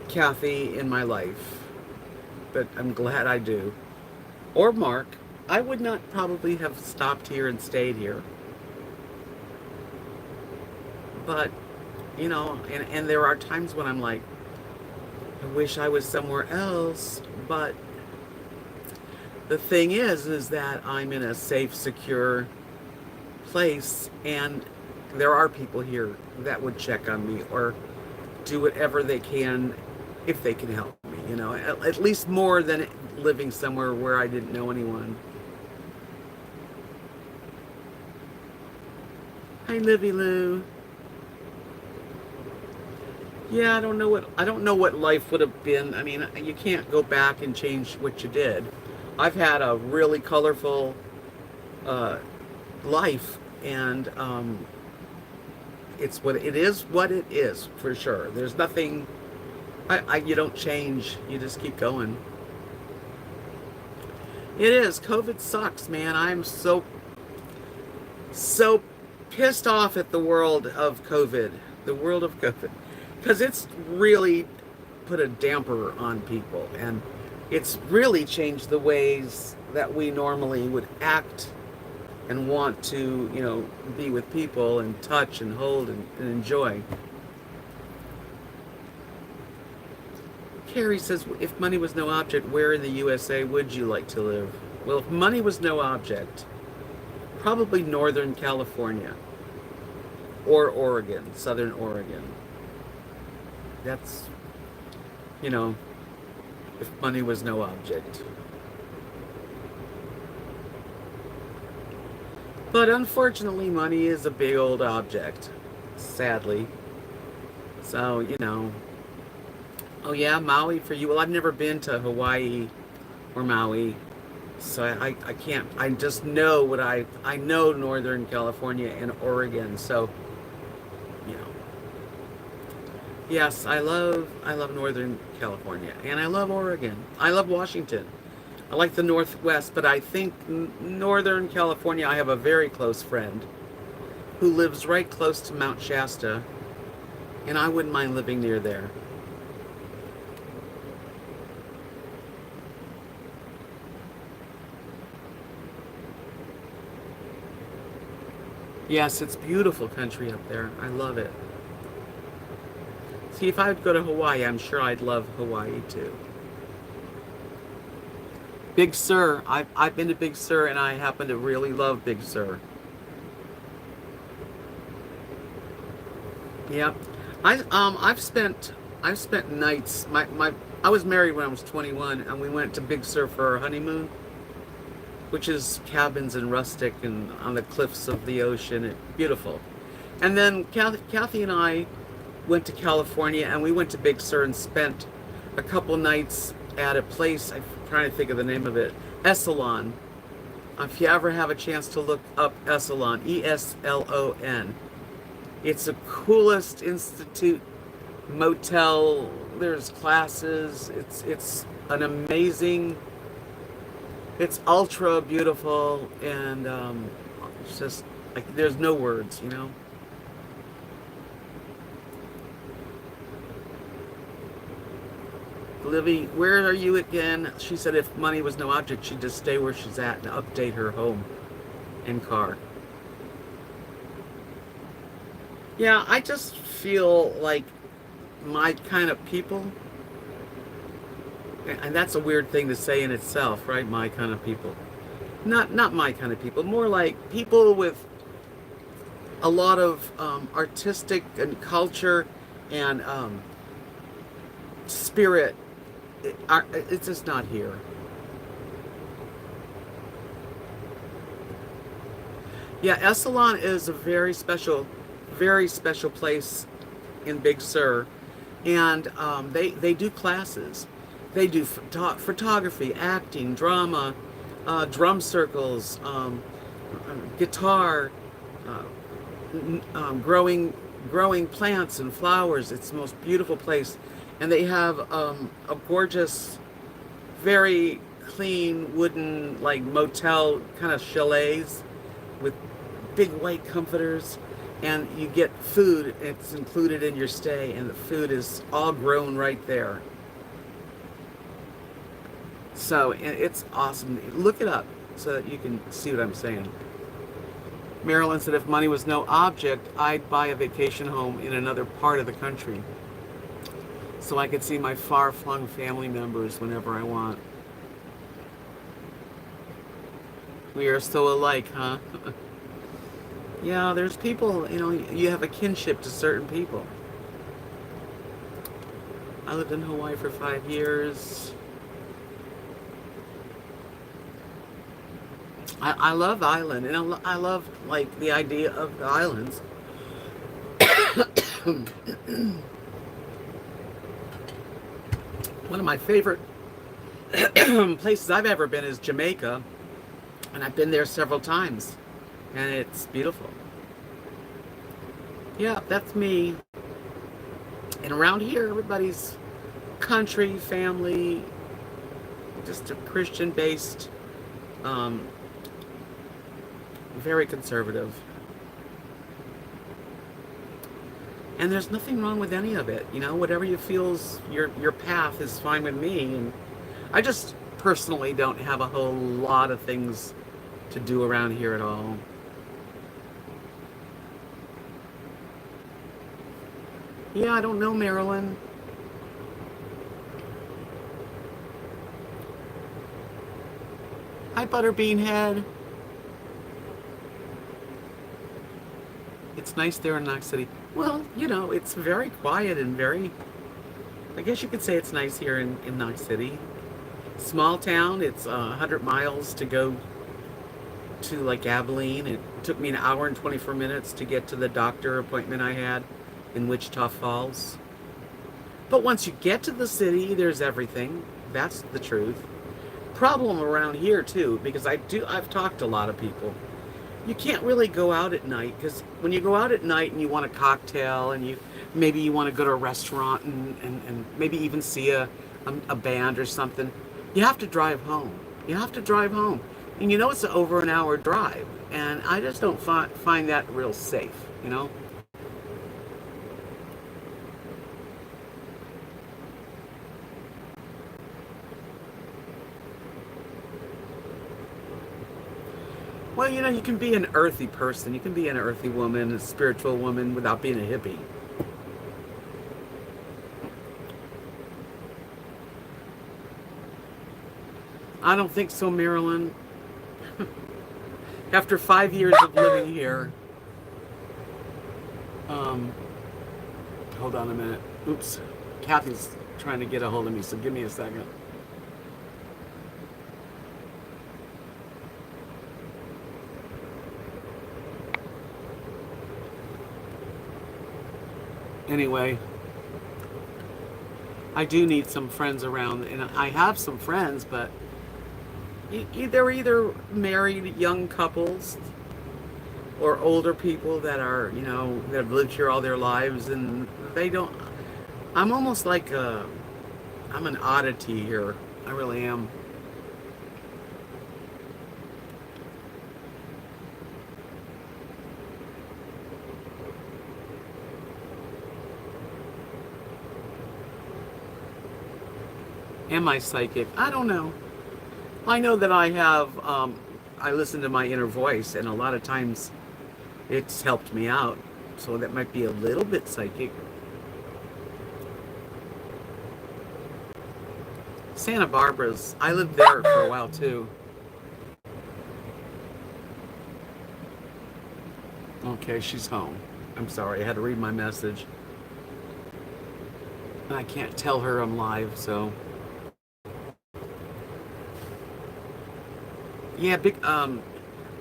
Kathy in my life, but I'm glad I do, or Mark, I would not probably have stopped here and stayed here. But, you know, and there are times when I'm like, I wish I was somewhere else, but the thing is that I'm in a safe, secure place, and there are people here that would check on me or do whatever they can if they can help me, you know, at least more than living somewhere where I didn't know anyone. Hi, Livy Lou. Yeah, I don't know what life would have been. I mean, you can't go back and change what you did. I've had a really colorful life, and it's what it is. What it is for sure. There's nothing. You don't change. You just keep going. It is. COVID sucks, man. I'm so pissed off at the world of COVID. The world of COVID. Because it's really put a damper on people, and it's really changed the ways that we normally would act and want to, you know, be with people and touch and hold and enjoy. Carrie says, if money was no object, where in the USA would you like to live? Well, if money was no object, probably Northern California or Oregon, Southern Oregon. That's, you know, if money was no object. But unfortunately, money is a big old object, sadly. So, you know, oh yeah, Maui for you. Well, I've never been to Hawaii or Maui, so I can't, I just know what I know Northern California and Oregon, so, you know. Yes, I love Northern California, and I love Oregon. I love Washington. I like the Northwest, but I think Northern California, I have a very close friend who lives right close to Mount Shasta, and I wouldn't mind living near there. Yes, it's beautiful country up there. I love it. See, if I would go to Hawaii, I'm sure I'd love Hawaii too. Big Sur, I've been to Big Sur, and I happen to really love Big Sur. Yep. I've spent nights. My I was married when I was 21, and we went to Big Sur for our honeymoon, which is cabins and rustic and on the cliffs of the ocean. Beautiful. And then Kathy and I went to California, and we went to Big Sur and spent a couple nights at a place. I'm trying to think of the name of it. Essalon. If you ever have a chance to look up Essalon, Eslon. It's the coolest institute motel. There's classes. It's an amazing. It's ultra beautiful, and it's just like there's no words, you know. Livy, where are you again? She said if money was no object, she'd just stay where she's at and update her home and car. Yeah, I just feel like my kind of people, and that's a weird thing to say in itself, right? My kind of people. Not my kind of people, more like people with a lot of artistic and culture and spirit. It's just not here. Yeah, Essalon is a very special place in Big Sur, and they do classes. They do photography, acting, drama, drum circles, guitar, uh, growing plants and flowers. It's the most beautiful place, and they have a gorgeous, very clean wooden like motel kind of chalets with big white comforters, and you get food. It's included in your stay, and the food is all grown right there. So it's awesome. Look it up so that you can see what I'm saying. Marilyn said if money was no object, I'd buy a vacation home in another part of the country so I could see my far-flung family members whenever I want. We are so alike, huh? Yeah, there's people, you know, you have a kinship to certain people. I lived in Hawaii for 5 years. I love island, and I love like the idea of the islands. One of my favorite places I've ever been is Jamaica, and I've been there several times, and it's beautiful. Yeah, that's me. And around here, everybody's country, family, just a Christian-based, um, very conservative. And there's nothing wrong with any of it. You know, whatever you feel's your path is fine with me. And I just personally don't have a whole lot of things to do around here at all. Yeah, I don't know, Marilyn. Hi, Butterbean Head. It's nice there in Knox City. Well, you know, it's very quiet and very, I guess you could say it's nice here in Knox City. Small town, it's 100 miles to go to like Abilene. It took me an hour and 24 minutes to get to the doctor appointment I had in Wichita Falls. But once you get to the city, there's everything. That's the truth. Problem around here too, because I've talked to a lot of people. You can't really go out at night, because when you go out at night and you want a cocktail and you Maybe you want to go to a restaurant and maybe even see a band or something. You have to drive home. You have to drive home. And you know it's an over an hour drive. And I just don't find that real safe, you know? Well, you know, you can be an earthy person. You can be an earthy woman, a spiritual woman without being a hippie. I don't think so, Marilyn. After 5 years of living here, um, hold on a minute. Oops. Kathy's trying to get a hold of me, so give me a second. Anyway, I do need some friends around, and I have some friends, but they're either married young couples or older people that are, you know, that have lived here all their lives, and they don't. I'm almost like I'm an oddity here. I really am. Am I psychic? I don't know. I know that I have, I listen to my inner voice, and a lot of times it's helped me out. So that might be a little bit psychic. Santa Barbara's, I lived there for a while too. Okay, she's home. I'm sorry, I had to read my message. And I can't tell her I'm live, so. Yeah,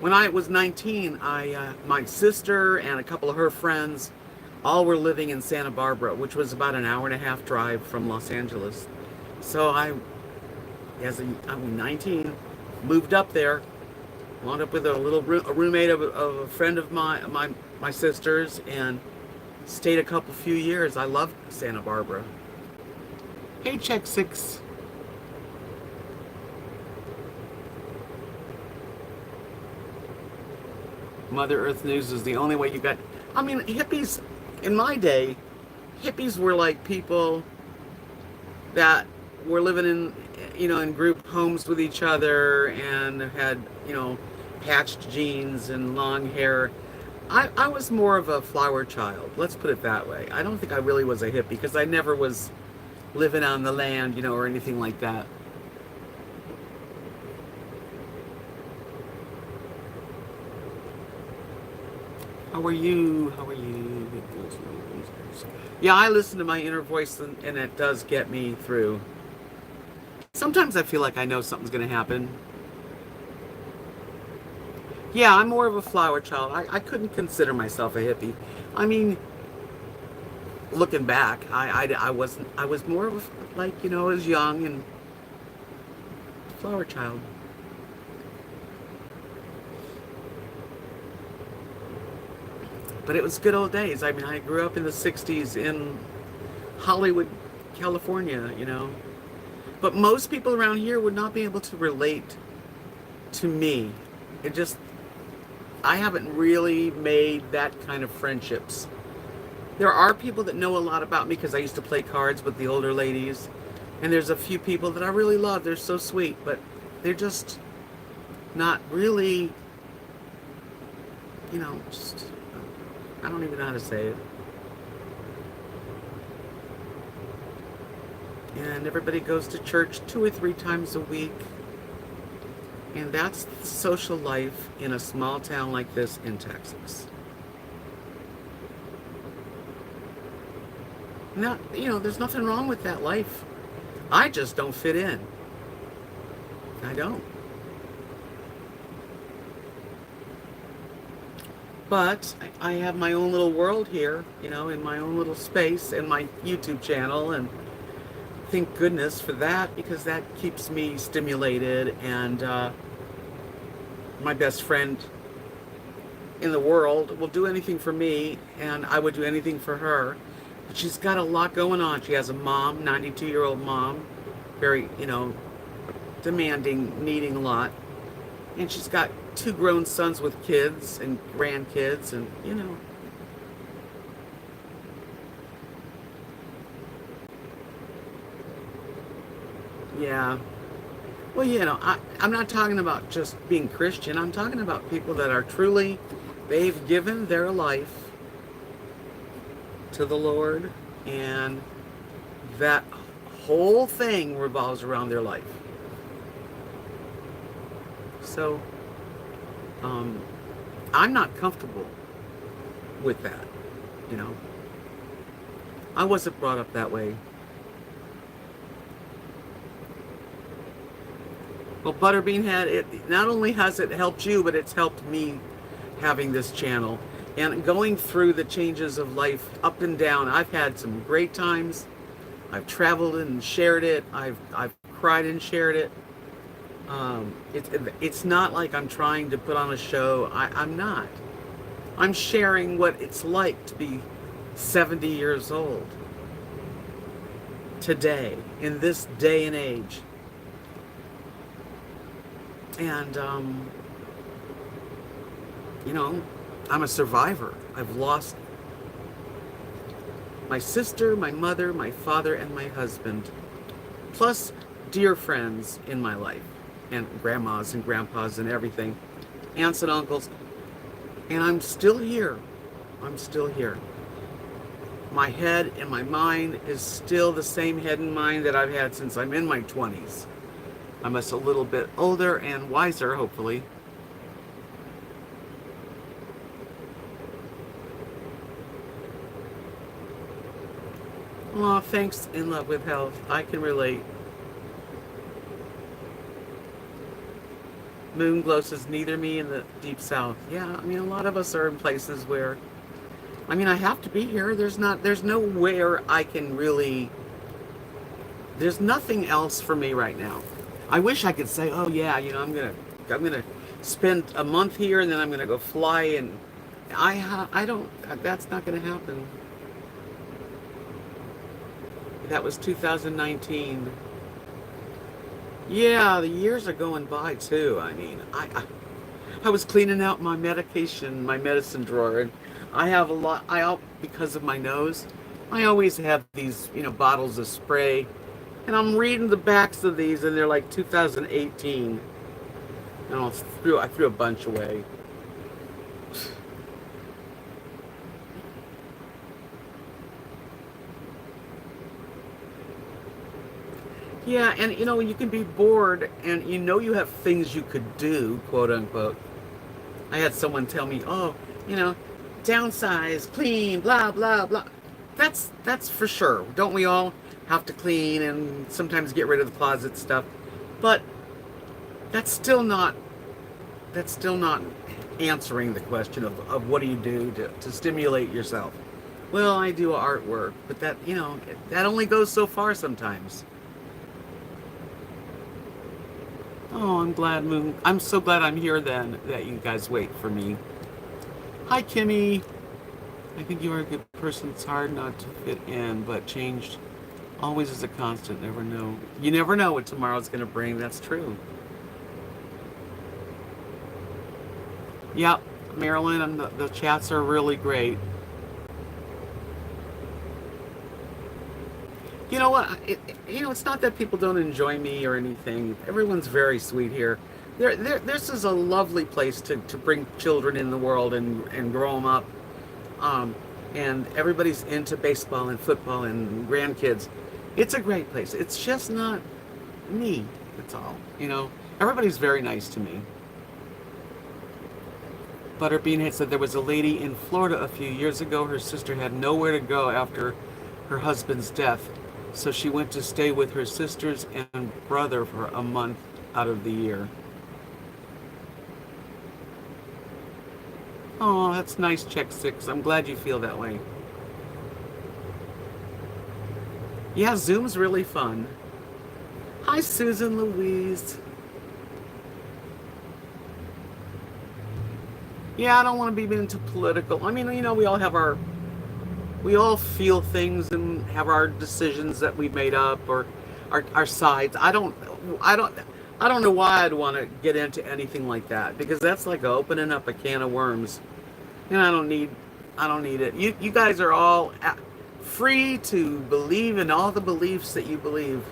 when I was 19, my sister and a couple of her friends all were living in Santa Barbara, which was about an hour and a half drive from Los Angeles. So I was 19, moved up there, wound up with a roommate of a friend of my sister's, and stayed a few years. I loved Santa Barbara. Hey, check 6. Mother Earth News is the only way you got. I mean, hippies, in my day, hippies were like people that were living in, you know, in group homes with each other and had, you know, patched jeans and long hair. I was more of a flower child. Let's put it that way. I don't think I really was a hippie because I never was living on the land, you know, or anything like that. How are you? How are you? Yeah, I listen to my inner voice, and it does get me through. Sometimes I feel like I know something's going to happen. Yeah, I'm more of a flower child. I couldn't consider myself a hippie. I mean, looking back, I wasn't. I was more of a, like, you know, as young and flower child. But it was good old days. I mean, I grew up in the 60s in Hollywood, California, you know. But most people around here would not be able to relate to me. It just, I haven't really made that kind of friendships. There are people that know a lot about me because I used to play cards with the older ladies. And there's a few people that I really love. They're so sweet, but they're just not really, you know, just, I don't even know how to say it. And everybody goes to church 2 or 3 times a week. And that's the social life in a small town like this in Texas. Now, you know, there's nothing wrong with that life. I just don't fit in. I don't. But I have my own little world here, you know, in my own little space, and my YouTube channel, and thank goodness for that, because that keeps me stimulated. And my best friend in the world will do anything for me, and I would do anything for her. But she's got a lot going on. She has a mom, 92-year-old mom, very, demanding, needing a lot. And she's got 2 grown sons with kids and grandkids, and, yeah. Well, I'm not talking about just being Christian. I'm talking about people that are truly, they've given their life to the Lord, and that whole thing revolves around their life. So, I'm not comfortable with that, you know. I wasn't brought up that way. Well, Butterbean Head, it not only has it helped you, but it's helped me having this channel and going through the changes of life up and down. I've had some great times. I've traveled and shared it. I've cried and shared it. It's not like I'm trying to put on a show. I'm not. I'm sharing what it's like to be 70 years old today, in this day and age. And, I'm a survivor. I've lost my sister, my mother, my father, and my husband, plus dear friends in my life, and grandmas and grandpas and everything, aunts and uncles. And I'm still here. I'm still here. My head and my mind is still the same head and mind that I've had since I'm in my 20s. I'm just a little bit older and wiser, hopefully. Oh, thanks, In Love with Health. I can relate. Moon Glow says, neither me in the deep south. Yeah, a lot of us are in places where, I have to be here. There's nowhere I can really, there's nothing else for me right now. I wish I could say, oh yeah, I'm gonna spend a month here and then I'm gonna go fly, and I don't, that's not gonna happen. That was 2019. Yeah, the years are going by too. I was cleaning out my medicine drawer, and I have a lot. Because of my nose, I always have these, bottles of spray, and I'm reading the backs of these, and they're like 2018. And I threw a bunch away. Yeah, and you can be bored, and you have things you could do, quote unquote. I had someone tell me, oh, downsize, clean, blah, blah, blah. That's for sure. Don't we all have to clean and sometimes get rid of the closet stuff? But that's still not answering the question of what do you do to stimulate yourself. Well, I do artwork, but that only goes so far sometimes. Oh, I'm glad, Moon. I'm so glad I'm here then, that you guys wait for me. Hi, Kimmy. I think you are a good person. It's hard not to fit in, but change always is a constant. Never know. You never know what tomorrow's going to bring. That's true. Yep, Marilyn, and the chats are really great. You know what? It's not that people don't enjoy me or anything. Everyone's very sweet here. This is a lovely place to bring children in the world and grow them up. And everybody's into baseball and football and grandkids. It's a great place. It's just not me. That's all. Everybody's very nice to me. Butterbean had said there was a lady in Florida a few years ago. Her sister had nowhere to go after her husband's death. So she went to stay with her sisters and brother for a month out of the year. Oh, that's nice, Check 6. I'm glad you feel that way. Yeah, Zoom's really fun. Hi, Susan Louise. Yeah, I don't want to be into political. We all have our We all feel things and have our decisions that we made up, or our sides. I don't, I don't know why I'd want to get into anything like that, because that's like opening up a can of worms, and I don't need it. You guys are all free to believe in all the beliefs that you believe,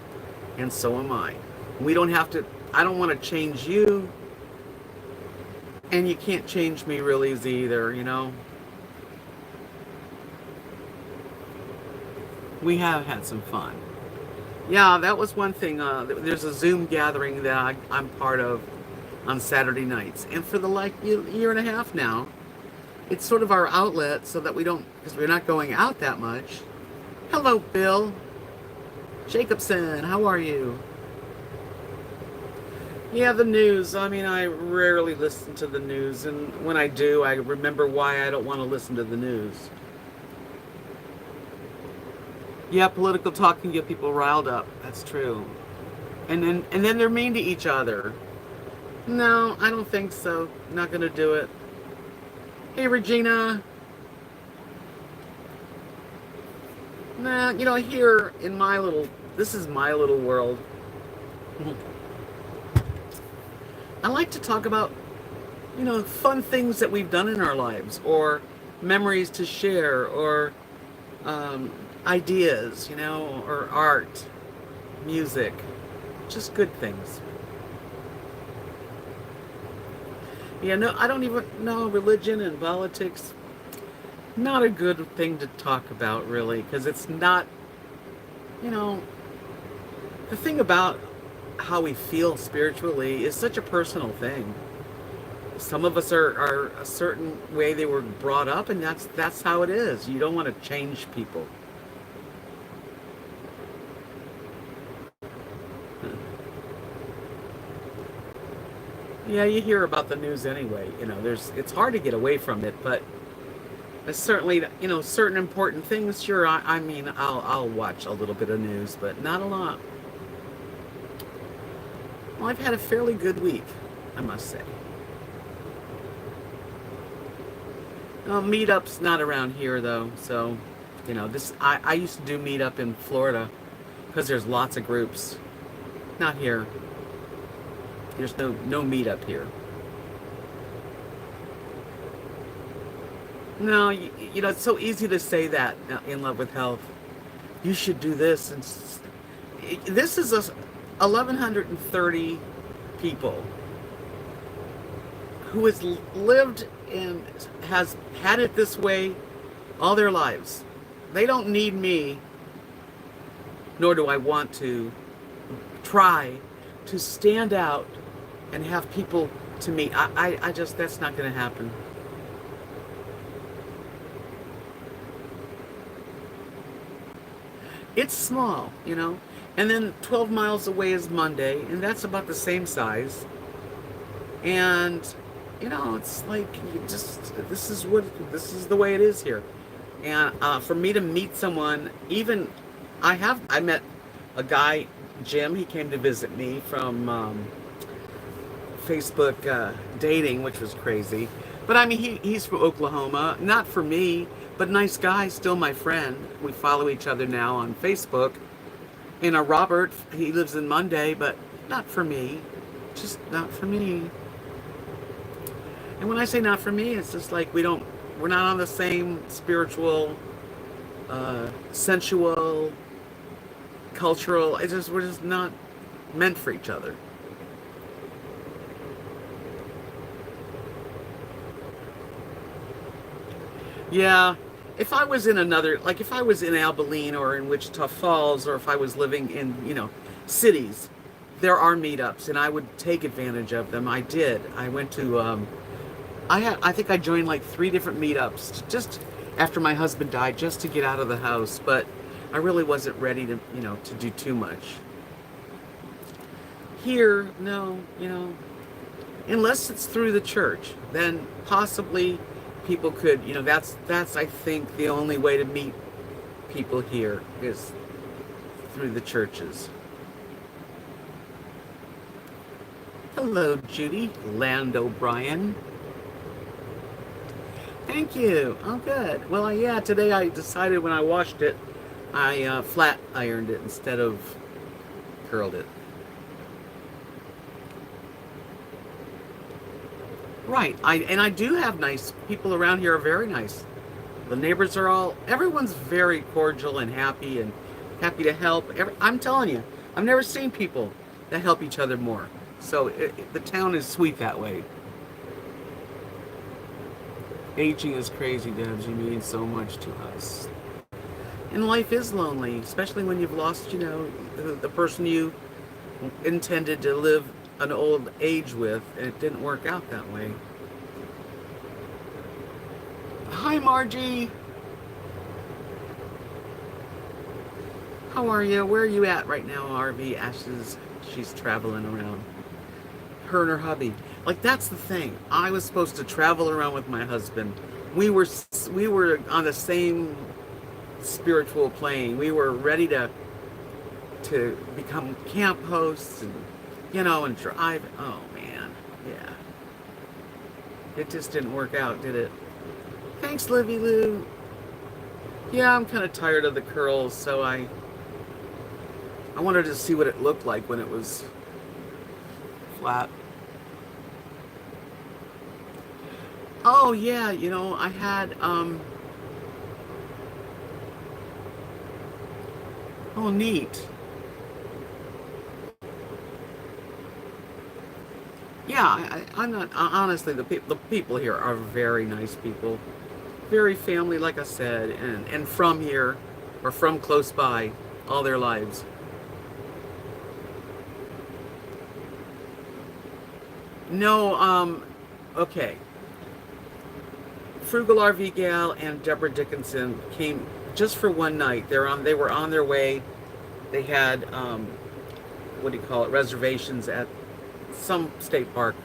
and so am I. We don't have to. I don't want to change you, and you can't change me real easy either. You know. We have had some fun. Yeah, that was one thing. There's a Zoom gathering that I'm part of on Saturday nights, and for the like year and a half now, it's sort of our outlet so that we don't, because we're not going out that much. Hello, Bill Jacobson. How are you? Yeah, the news. I mean, I rarely listen to the news, and when I do, I remember why I don't want to listen to the news. Yeah, political talk can get people riled up. That's true. And then they're mean to each other. No, I don't think so. Not gonna do it. Hey, Regina. Nah, you know, here in my little, this is my little world. I like to talk about, you know, fun things that we've done in our lives, or memories to share, or ideas, you know, or art, music, just good things. Yeah, no, I don't even know, religion and politics, not a good thing to talk about really, because it's not, you know, the thing about how we feel spiritually is such a personal thing. Some of us are a certain way they were brought up, and that's how it is. You don't want to change people. Yeah, you hear about the news anyway. You know, it's hard to get away from it, but there's certainly, you know, certain important things. Sure, I mean, I'll watch a little bit of news, but not a lot. Well, I've had a fairly good week, I must say. Meetups not around here though, so you know, this I used to do meetup in Florida because there's lots of groups. Not here. There's no meetup here. No, you know, it's so easy to say that in Love with Health. You should do this, and this is 1,130 people who has lived and has had it this way all their lives. They don't need me, nor do I want to try to stand out and have people to meet. I just, that's not going to happen. It's small, you know, and then 12 miles away is Monday, and that's about the same size. And you know, it's like, you just, this is the way it is here. And for me to meet someone, even I met a guy, Jim. He came to visit me from Facebook dating, which was crazy. But I mean, he's from Oklahoma. Not for me, but nice guy, still my friend. We follow each other now on Facebook. And Robert, he lives in Monday, but not for me. Just not for me. And when I say not for me, it's just like we're not on the same spiritual, sensual, cultural. We're just not meant for each other. Yeah, if I was in another, like if I was in Abilene or in Wichita Falls, or if I was living in, you know, cities, there are meetups, and I would take advantage of them. I did. I went to, I think I joined like 3 different meetups just after my husband died, just to get out of the house. But I really wasn't ready to, you know, to do too much. Here, no, you know, unless it's through the church, then possibly people could, you know, that's I think the only way to meet people here is through the churches. Hello, Judy. Land O'Brien. Thank you. Oh, good. Well, yeah, today I decided when I washed it, I flat ironed it instead of curled it. Right. I do have nice people around here are very nice. The neighbors are everyone's very cordial and happy to help. I'm telling you, I've never seen people that help each other more. So the town is sweet that way. Aging is crazy, Debs. You mean so much to us. And life is lonely, especially when you've lost, the person you intended to live an old age with, and it didn't work out that way. Hi, Margie. How are you? Where are you at right now, RV? Ashes, she's traveling around. Her and her hubby. Like, that's the thing. I was supposed to travel around with my husband. We were on the same spiritual plane. We were ready to become camp hosts and and drive. Oh man, yeah. It just didn't work out, did it? Thanks, Livy Lou. Yeah, I'm kind of tired of the curls, so I wanted to see what it looked like when it was flat. Oh yeah, I had oh neat. Yeah, I'm not honestly the people here are very nice people, very family, like I said, and from here or from close by all their lives. No, okay. Frugal RV Gal and Deborah Dickinson came just for one night. They were on their way. They had what do you call it? Reservations at some state park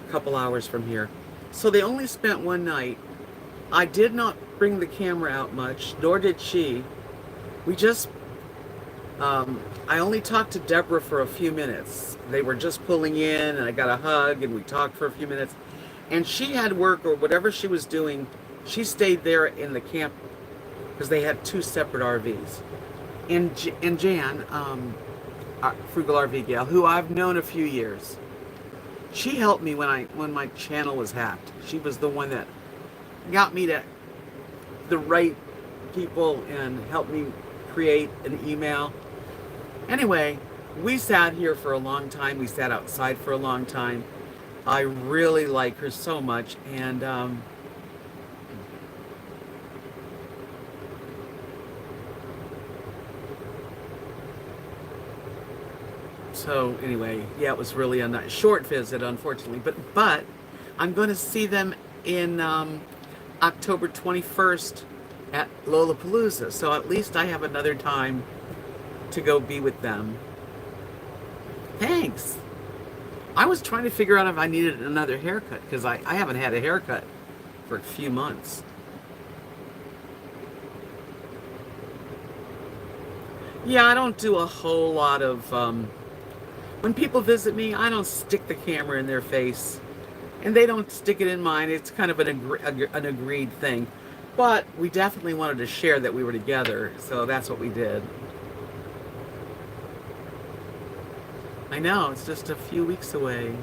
a couple hours from here. So they only spent one night. I did not bring the camera out much, nor did she. We just I only talked to Deborah for a few minutes. They were just pulling in, and I got a hug, and we talked for a few minutes. And she had work or whatever she was doing. She stayed there in the camp because they had two separate RVs. And Jan, Frugal RV Gal, who I've known a few years, she helped me when my channel was hacked. She was the one that got me to the right people and helped me create an email. Anyway, we sat here for a long time. We sat outside for a long time. I really like her so much, and so anyway, yeah, it was really a short visit, unfortunately, but I'm going to see them in October 21st at Lollapalooza, so at least I have another time to go be with them. Thanks. I was trying to figure out if I needed another haircut because I haven't had a haircut for a few months. Yeah, I don't do a whole lot of when people visit me, I don't stick the camera in their face, and they don't stick it in mine. It's kind of an agreed thing, but we definitely wanted to share that we were together, so that's what we did. I know, it's just a few weeks away.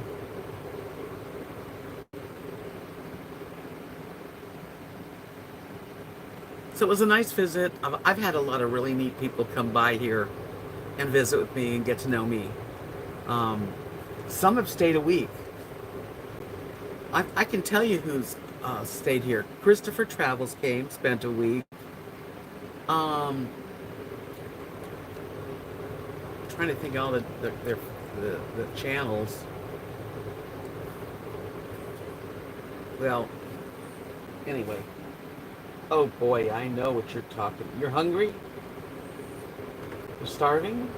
So it was a nice visit. I've had a lot of really neat people come by here and visit with me and get to know me. Some have stayed a week. I can tell you who's stayed here. Christopher Travels came, spent a week. Trying to think of all the channels. Well, anyway. Oh boy, I know what you're talking. You're hungry? You're starving?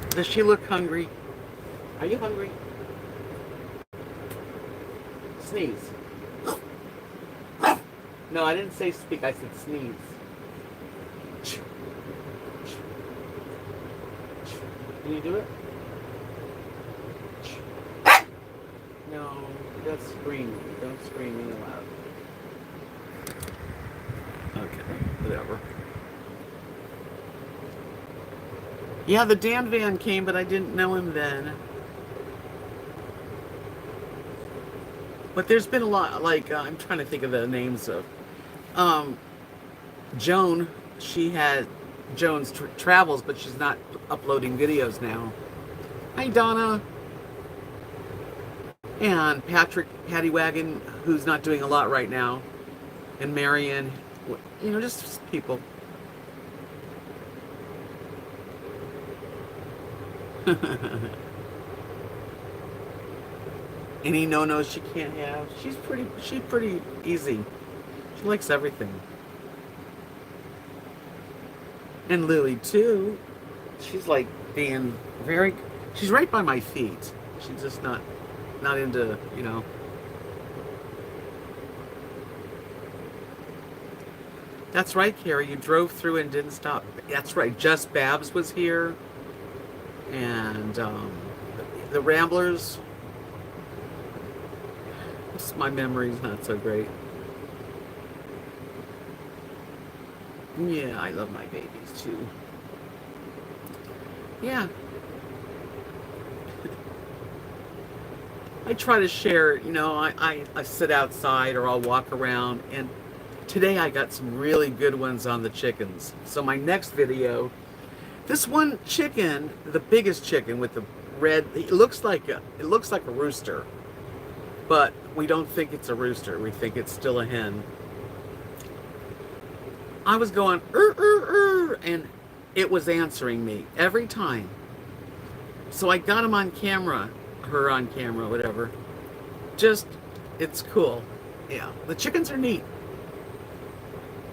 Does she look hungry? Are you hungry? Sneeze. No, I didn't say speak, I said sneeze. Can you do it? No, that's screaming. Don't scream in loud. Okay, whatever. Yeah, the Dan van came, but I didn't know him then. But there's been a lot, like, I'm trying to think of the names of, um, Joan, she had Joan's travels, but she's not uploading videos now. Hi, Donna. And Patrick Paddy Wagon, who's not doing a lot right now. And Marion, you know, just people. Any no-nos she can't have. She's pretty easy. She likes everything. And Lily too. She's like being very, she's right by my feet. She's just not into, you know. That's right, Carrie. You drove through and didn't stop. That's right. Just Babs was here. And the Ramblers. My memory's not so great. Yeah, I love my babies too. Yeah. I try to share, you know, I sit outside or I'll walk around, and today I got some really good ones on the chickens. So my next video, this one chicken, the biggest chicken with the red, it looks like a rooster, but we don't think it's a rooster. We think it's still a hen. I was going, and it was answering me every time. So I got him on camera, her on camera, whatever. Just, it's cool. Yeah, the chickens are neat.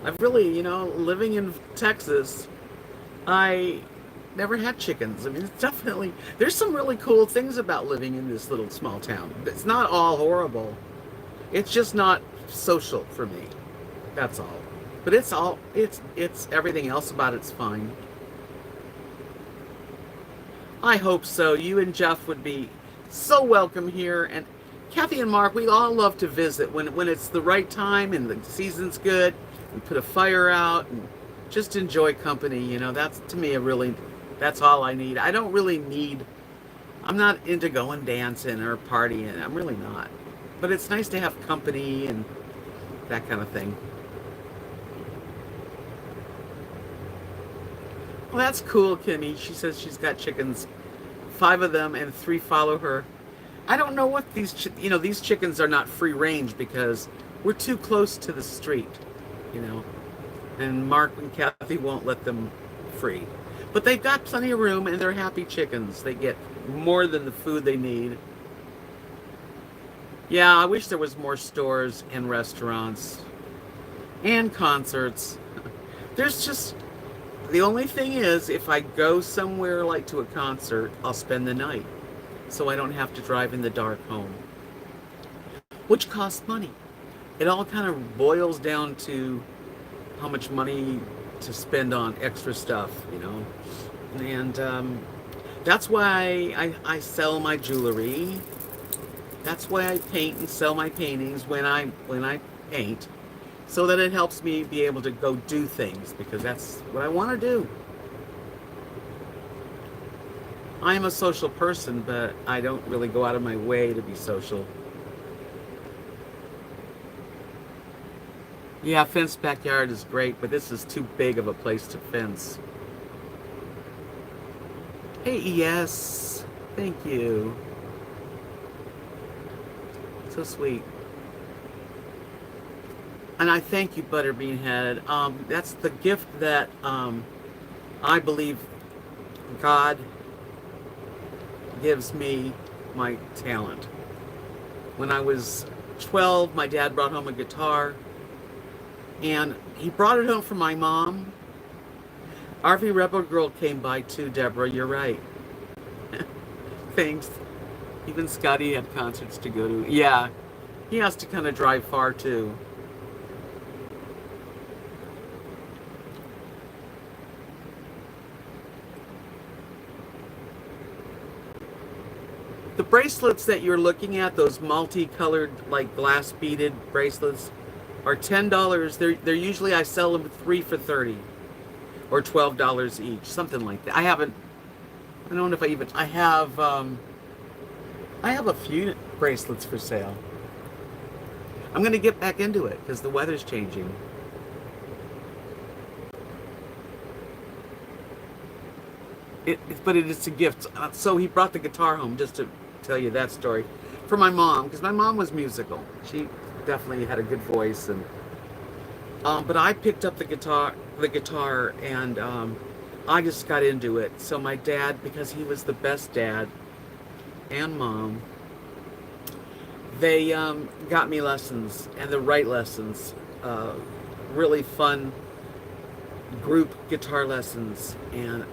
I've really, you know, living in Texas, I never had chickens. I mean, it's definitely, there's some really cool things about living in this little small town. It's not all horrible. It's just not social for me. That's all. But it's everything else about it's fine. I hope so. You and Jeff would be so welcome here. And Kathy and Mark, we all love to visit when it's the right time and the season's good. We put a fire out and just enjoy company. You know, that's to me that's all I need. I don't really need, I'm not into going dancing or partying. I'm really not. But it's nice to have company and that kind of thing. Well, that's cool, Kimmy. She says she's got chickens, 5 of them, and 3 follow her. I don't know what these chickens are not free range because we're too close to the street, you know, and Mark and Kathy won't let them free. But they've got plenty of room and they're happy chickens. They get more than the food they need. Yeah, I wish there was more stores and restaurants and concerts. There's just, the only thing is, if I go somewhere like to a concert, I'll spend the night. So I don't have to drive in the dark home. Which costs money. It all kind of boils down to how much money to spend on extra stuff, you know. And that's why I sell my jewelry. That's why I paint and sell my paintings when I paint. So that it helps me be able to go do things, because that's what I want to do. I am a social person, but I don't really go out of my way to be social. Yeah, fenced backyard is great, but this is too big of a place to fence. Hey, yes. Thank you. So sweet. And I thank you, Butterbean Head. That's the gift that I believe God gives me, my talent. When I was 12, my dad brought home a guitar, and he brought it home for my mom. RV Rebel Girl came by too, Deborah. You're right. Thanks. Even Scotty had concerts to go to. Yeah, he has to kind of drive far too. The bracelets that you're looking at, those multicolored, like glass beaded bracelets, are $10. They're usually, I sell them 3 for $30 or $12 each, something like that. I don't know if I have a few bracelets for sale. I'm going to get back into it because the weather's changing. But it is a gift. So he brought the guitar home, just to tell you that story, for my mom, because my mom was musical. She definitely had a good voice, and but I picked up the guitar, and I just got into it. So my dad, because he was the best dad, and mom, they got me lessons, and the right lessons, really fun group guitar lessons, and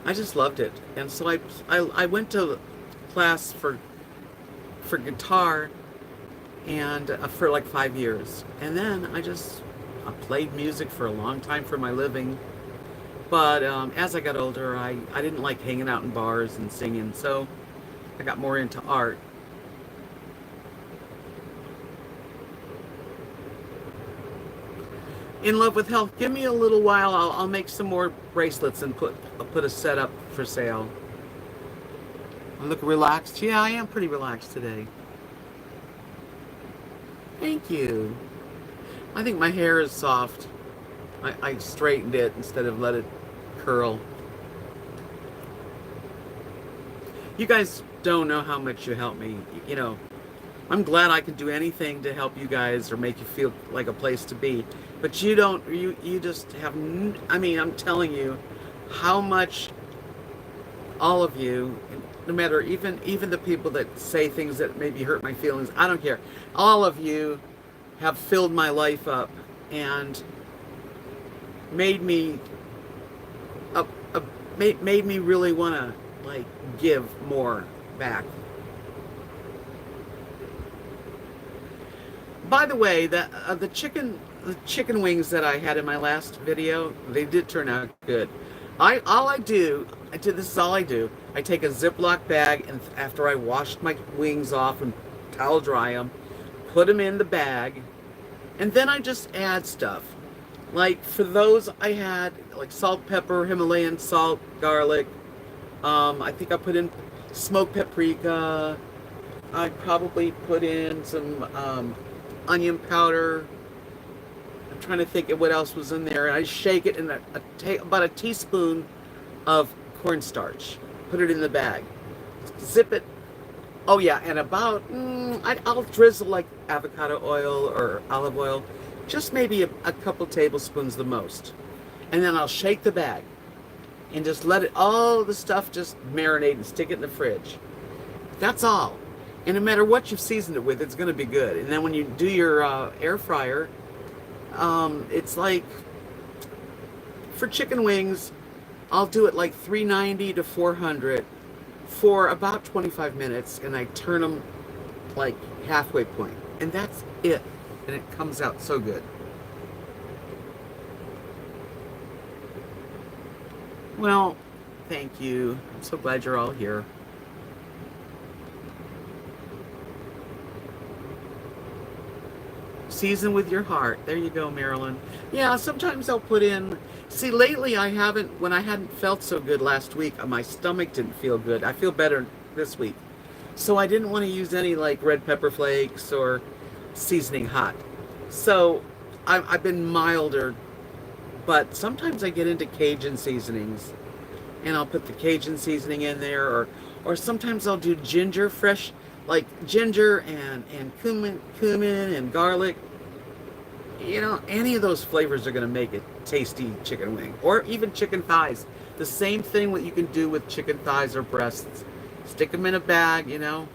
I just loved it. And so I went to class for guitar, and for like 5 years, and then I played music for a long time for my living. But as I got older, I didn't like hanging out in bars and singing, so I got more into art. In love with health. Give me a little while. I'll make some more bracelets and I'll put a set up for sale. I look relaxed. Yeah, I am pretty relaxed today. Thank you. I think my hair is soft. I straightened it instead of let it curl. You guys don't know how much you help me. You know, I'm glad I can do anything to help you guys or make you feel like a place to be. But you don't, you just have, I mean, I'm telling you how much all of you, no matter even the people that say things that maybe hurt my feelings, I don't care. All of you have filled my life up and made me made me really want to like give more back. By the way, the chicken wings that I had in my last video, they did turn out good. This is all I do. I take a Ziploc bag, and after I washed my wings off and towel dry them, put them in the bag, and then I just add stuff. Like for those, I had like salt, pepper, Himalayan salt, garlic. I think I put in smoked paprika. I probably put in some onion powder. I'm trying to think of what else was in there. I shake it in about a teaspoon of cornstarch. Put it in the bag. Zip it. Oh yeah, and about I'll drizzle like avocado oil or olive oil, just maybe a couple tablespoons the most, and then I'll shake the bag and just let it, all the stuff just marinate and stick it in the fridge. That's all. And no matter what you've seasoned it with, it's going to be good. And then when you do your air fryer, it's like, for chicken wings, I'll do it like 390 to 400 for about 25 minutes, and I turn them like halfway point. And that's it. And it comes out so good. Well, thank you. I'm so glad you're all here. Season with your heart. There you go, Marilyn. Yeah, sometimes I'll put in... See, lately I haven't... When I hadn't felt so good last week, my stomach didn't feel good. I feel better this week. So I didn't want to use any, like, red pepper flakes or seasoning hot. So I've been milder. But sometimes I get into Cajun seasonings. And I'll put the Cajun seasoning in there. Or sometimes I'll do ginger, fresh... Like ginger and cumin and garlic. You know, any of those flavors are going to make a tasty chicken wing. Or even chicken thighs. The same thing what you can do with chicken thighs or breasts. Stick them in a bag, you know.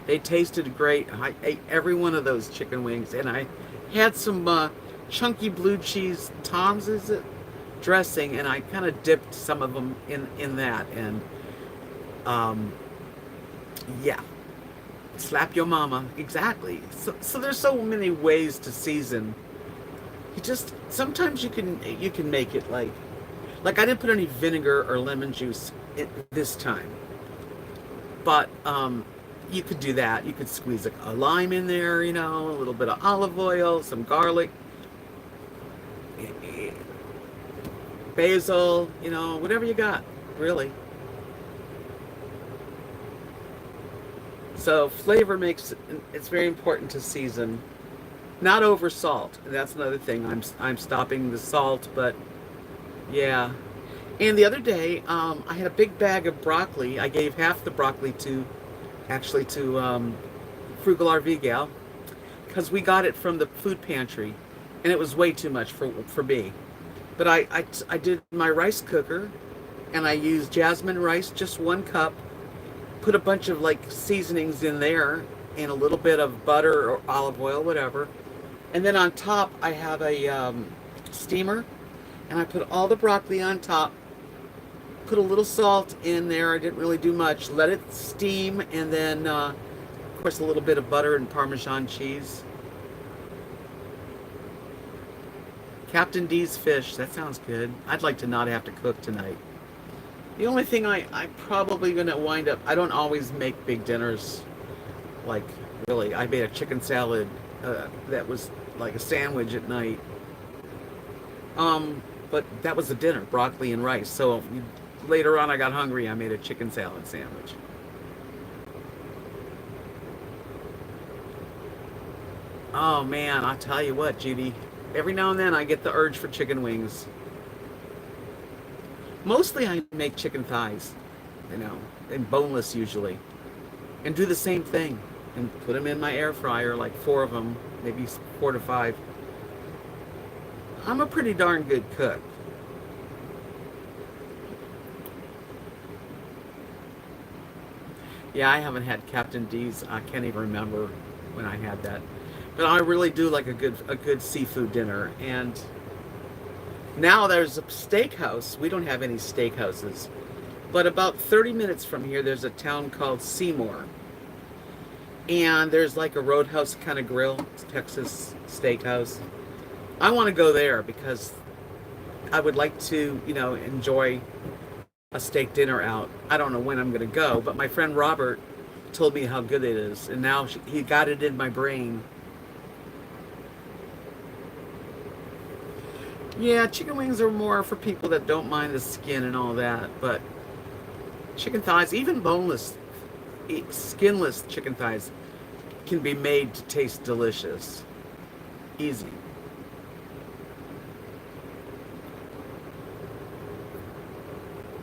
They tasted great. I ate every one of those chicken wings. And I had some chunky blue cheese Tom's, is it? Dressing. And I kind of dipped some of them in that. And... yeah, slap your mama. Exactly. So there's so many ways to season. You just sometimes you can make it like I didn't put any vinegar or lemon juice this time. But you could do that. You could squeeze a lime in there, you know, a little bit of olive oil, some garlic, basil, you know, whatever you got, really. So flavor makes it's very important to season, not over salt. That's another thing. I'm stopping the salt, but yeah. And the other day, I had a big bag of broccoli. I gave half the broccoli to Frugal RV Gal, because we got it from the food pantry, and it was way too much for me. But I did my rice cooker, and I used jasmine rice, just 1 cup. Put a bunch of like seasonings in there, and a little bit of butter or olive oil, whatever. And then on top, I have a steamer, and I put all the broccoli on top. Put a little salt in there. I didn't really do much. Let it steam, and then, of course, a little bit of butter and Parmesan cheese. Captain D's fish. That sounds good. I'd like to not have to cook tonight. The only thing I'm probably going to wind up... I don't always make big dinners. Like, really. I made a chicken salad that was like a sandwich at night. But that was a dinner. Broccoli and rice. So later on, I got hungry. I made a chicken salad sandwich. Oh, man. I'll tell you what, Judy. Every now and then, I get the urge for chicken wings. Mostly, I make chicken thighs, you know, and boneless usually. And do the same thing. And put them in my air fryer, like 4 of them, maybe 4 to 5. I'm a pretty darn good cook. Yeah, I haven't had Captain D's. I can't even remember when I had that. But I really do like a good seafood dinner. And now there's a steakhouse. We don't have any steakhouses. But about 30 minutes from here, there's a town called Seymour. And there's like a roadhouse kind of grill, Texas steakhouse. I want to go there because I would like to, you know, enjoy a steak dinner out. I don't know when I'm going to go, but my friend Robert told me how good it is. And now he got it in my brain. Yeah, chicken wings are more for people that don't mind the skin and all that, but chicken thighs, even boneless, skinless chicken thighs, can be made to taste delicious. Easy.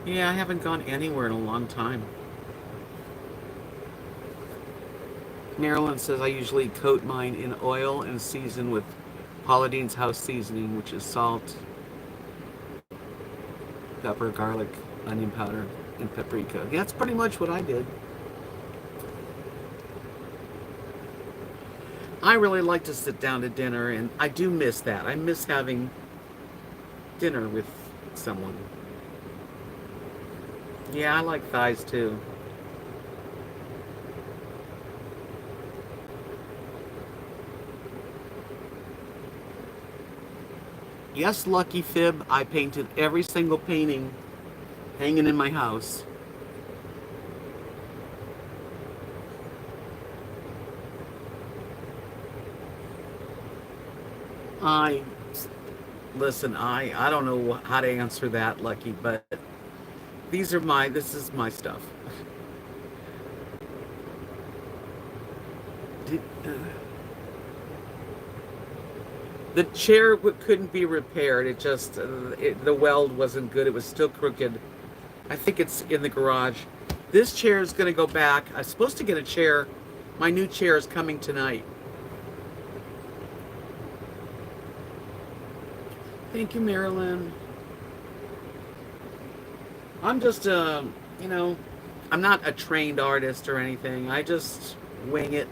Yeah, I haven't gone anywhere in a long time. Marilyn says I usually coat mine in oil and season with Paula Deen's house seasoning, which is salt, pepper, garlic, onion powder, and paprika. Yeah, that's pretty much what I did. I really like to sit down to dinner, and I do miss that. I miss having dinner with someone. Yeah, I like thighs too. Yes, Lucky Fib, I painted every single painting hanging in my house. Listen, I don't know how to answer that, Lucky, but this is my stuff. The chair couldn't be repaired. It just, the weld wasn't good. It was still crooked. I think it's in the garage. This chair is going to go back. I'm supposed to get a chair. My new chair is coming tonight. Thank you, Marilyn. I'm just, you know, I'm not a trained artist or anything. I just wing it.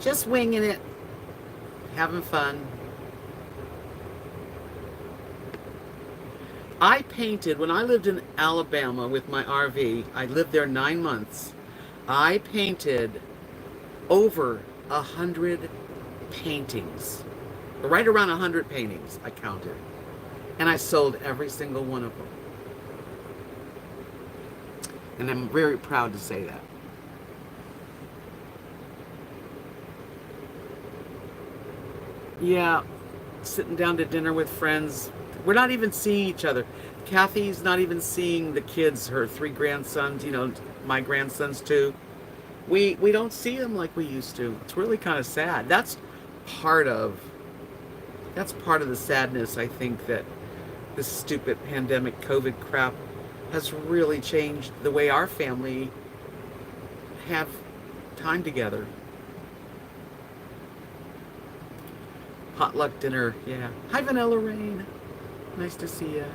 Just winging it. Having fun. I painted, when I lived in Alabama with my RV, I lived there 9 months. I painted over 100 paintings. Right around 100 paintings, I counted. And I sold every single one of them. And I'm very proud to say that. Yeah, sitting down to dinner with friends. We're not even seeing each other. Kathy's not even seeing the kids, her 3 grandsons, my grandsons too. We don't see them like we used to. It's really kind of sad. Part of that's part of the sadness, I think, that this stupid pandemic COVID crap has really changed the way our family have time together. Potluck dinner, yeah. Hi, Vanilla Rain. Nice to see you.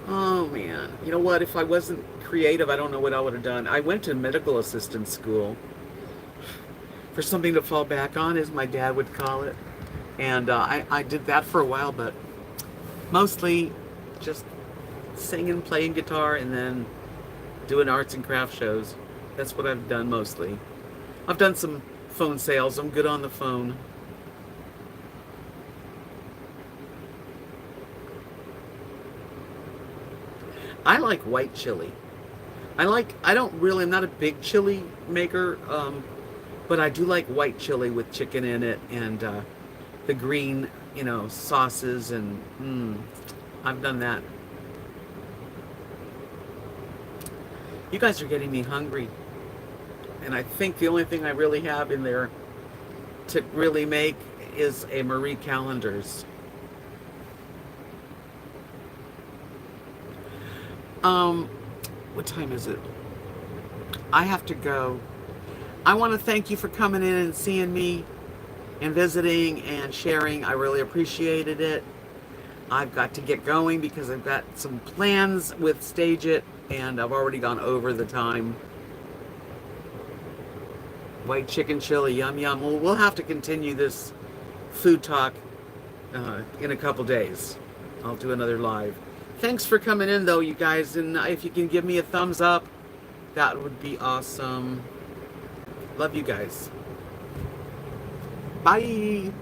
Oh man, you know what? If I wasn't creative, I don't know what I would have done. I went to medical assistant school for something to fall back on, as my dad would call it. And I did that for a while, but mostly just singing, playing guitar, and then doing arts and craft shows. That's what I've done mostly. I've done some phone sales. I'm good on the phone. I like white chili. I'm not a big chili maker, but I do like white chili with chicken in it and the green, sauces, and I've done that. You guys are getting me hungry. And I think the only thing I really have in there to really make is a Marie Callender's. What time is it? I have to go. I want to thank you for coming in and seeing me and visiting and sharing. I really appreciated it. I've got to get going because I've got some plans with Stage It, and I've already gone over the time. White chicken chili, yum yum. Well, we'll have to continue this food talk in a couple days. I'll do another live. Thanks for coming in, though, you guys. And if you can give me a thumbs up, that would be awesome. Love you guys. Bye.